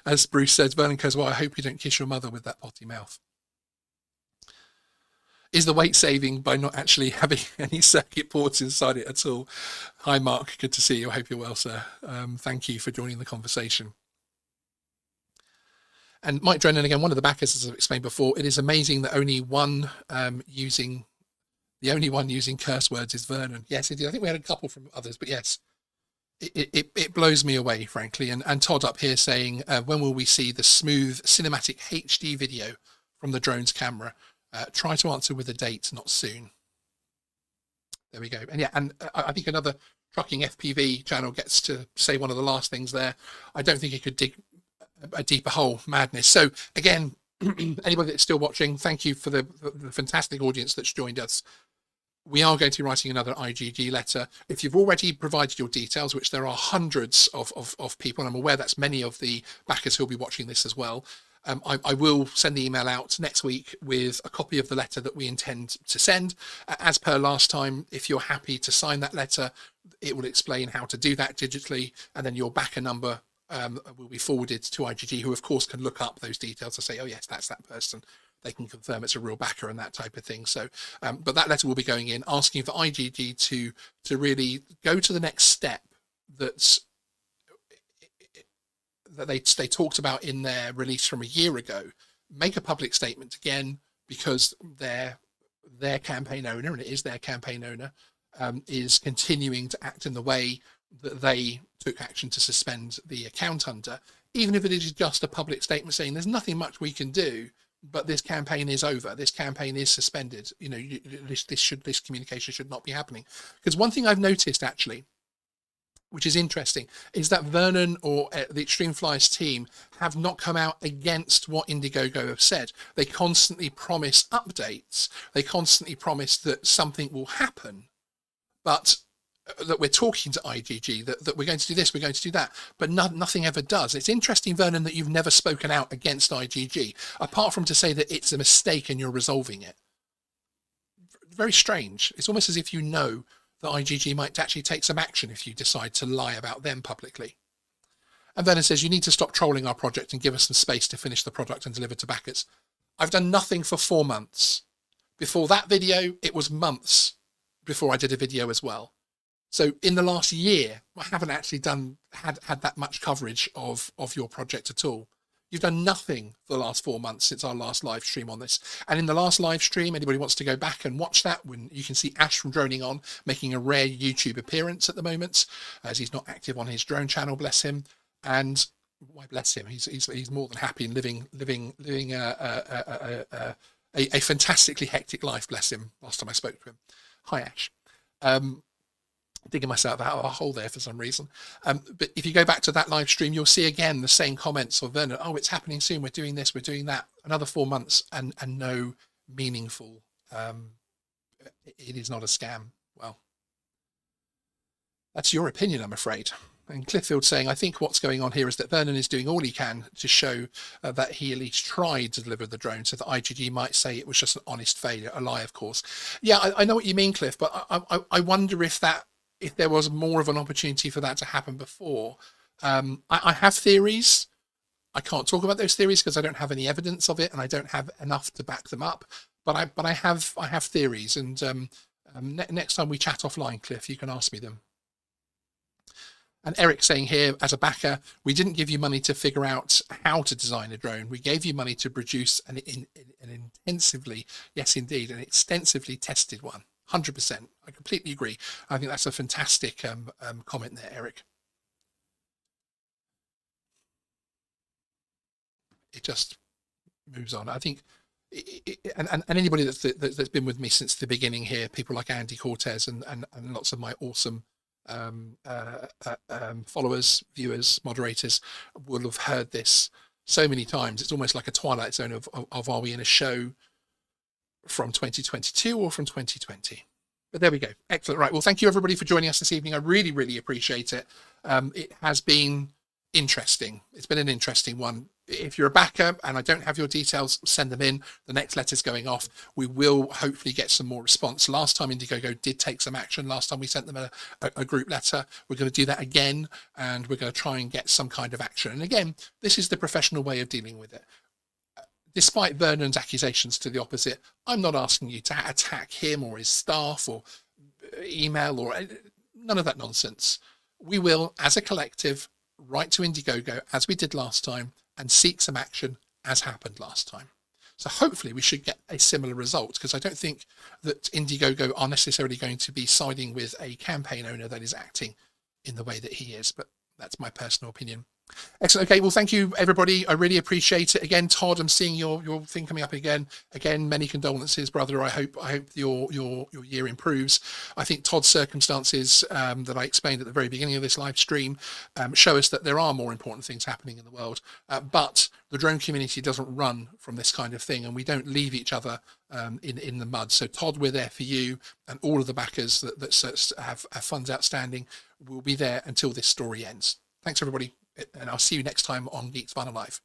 as Bruce says, Vernon Kerswell, I hope you don't kiss your mother with that potty mouth. Is the weight saving by not actually having any circuit boards inside it at all? Hi, Mark. Good to see you. I hope you're well, sir. Thank you for joining the conversation. And Mike Drennan, again, one of the backers, as I've explained before, it is amazing that only one using curse words is Vernon. Yes, indeed. I think we had a couple from others, but yes, it blows me away, frankly. And Todd up here saying, when will we see the smooth cinematic HD video from the drone's camera? Try to answer with a date, not soon. There we go. And yeah, and I think another trucking FPV channel gets to say one of the last things there. I don't think it could dig a deeper hole. Madness. So again, anybody that's still watching, thank you for the fantastic audience that's joined us. We are going to be writing another IGG letter. If you've already provided your details, which there are hundreds of people, and I'm aware that's many of the backers who'll be watching this as well, I will send the email out next week with a copy of the letter that we intend to send. As per last time, if you're happy to sign that letter, it will explain how to do that digitally, and then your backer number will be forwarded to IGG, who of course can look up those details and say, oh yes, that's that person. They can confirm it's a real backer and that type of thing. So, but that letter will be going in asking for IGG to really go to the next step that they talked about in their release from a year ago. Make a public statement again, because their campaign owner, and it is their campaign owner, is continuing to act in the way that they took action to suspend the account under, even if it is just a public statement saying there's nothing much we can do, but this campaign is over, this campaign is suspended, you know, this communication should not be happening. Because one thing I've noticed actually, which is interesting, is that Vernon or the Extreme Flyers team have not come out against what Indiegogo have said. They constantly promise updates, they constantly promise that something will happen, but that we're talking to IGG, that we're going to do this, we're going to do that, but nothing ever does. It's interesting, Vernon, that you've never spoken out against IGG, apart from to say that it's a mistake and you're resolving it. Very strange. It's almost as if you know that IGG might actually take some action if you decide to lie about them publicly. And Vernon says, you need to stop trolling our project and give us some space to finish the product and deliver to backers. I've done nothing for 4 months. Before that video, it was months before I did a video as well. So in the last year, I haven't actually had that much coverage of your project at all. You've done nothing for the last 4 months since our last live stream on this. And in the last live stream, anybody wants to go back and watch that, when you can see Ash from Droning On making a rare YouTube appearance at the moment, as he's not active on his drone channel, bless him. And why bless him? He's more than happy and living a fantastically hectic life, bless him. Last time I spoke to him. Hi, Ash. Digging myself out of a hole there for some reason. But if you go back to that live stream, you'll see again the same comments of Vernon. Oh, it's happening soon. We're doing this, we're doing that. Another 4 months and no meaningful. It is not a scam. Well, that's your opinion, I'm afraid. And Clifffield saying, I think what's going on here is that Vernon is doing all he can to show that he at least tried to deliver the drone, so that IGG might say it was just an honest failure, a lie, of course. Yeah, I know what you mean, Cliff, but I wonder if there was more of an opportunity for that to happen before. I have theories. I can't talk about those theories because I don't have any evidence of it and I don't have enough to back them up. But I have theories, and next time we chat offline, Cliff, you can ask me them. And Eric saying here, as a backer, we didn't give you money to figure out how to design a drone. We gave you money to produce an intensively, yes indeed, an extensively tested one. 100%. I completely agree. I think that's a fantastic comment there, Eric. It just moves on. I think, and anybody that's been with me since the beginning here, people like Andy Cortez and lots of my awesome followers, viewers, moderators will have heard this so many times. It's almost like a Twilight Zone of are we in a show from 2022 or from 2020? But there we go. Excellent. Right. Well, thank you everybody for joining us this evening. I really, really appreciate it. It has been interesting. It's been an interesting one. If you're a backer and I don't have your details, send them in. The next letter's going off. We will hopefully get some more response. Last time Indiegogo did take some action. Last time we sent them a group letter. We're going to do that again, and we're going to try and get some kind of action. And again, this is the professional way of dealing with it. despite Vernon's accusations to the opposite, I'm not asking you to attack him or his staff or email or none of that nonsense. We will, as a collective, write to Indiegogo as we did last time and seek some action as happened last time. So hopefully we should get a similar result, because I don't think that Indiegogo are necessarily going to be siding with a campaign owner that is acting in the way that he is, but that's my personal opinion. Excellent. Okay, well, thank you, everybody. I really appreciate it. Again, Todd, I'm seeing your thing coming up again. Again, many condolences, brother. I hope your year improves. I think Todd's circumstances that I explained at the very beginning of this live stream show us that there are more important things happening in the world. But the drone community doesn't run from this kind of thing, and we don't leave each other in the mud. So, Todd, we're there for you, and all of the backers that have funds outstanding will be there until this story ends. Thanks, everybody. And I'll see you next time on Geeksvana Live.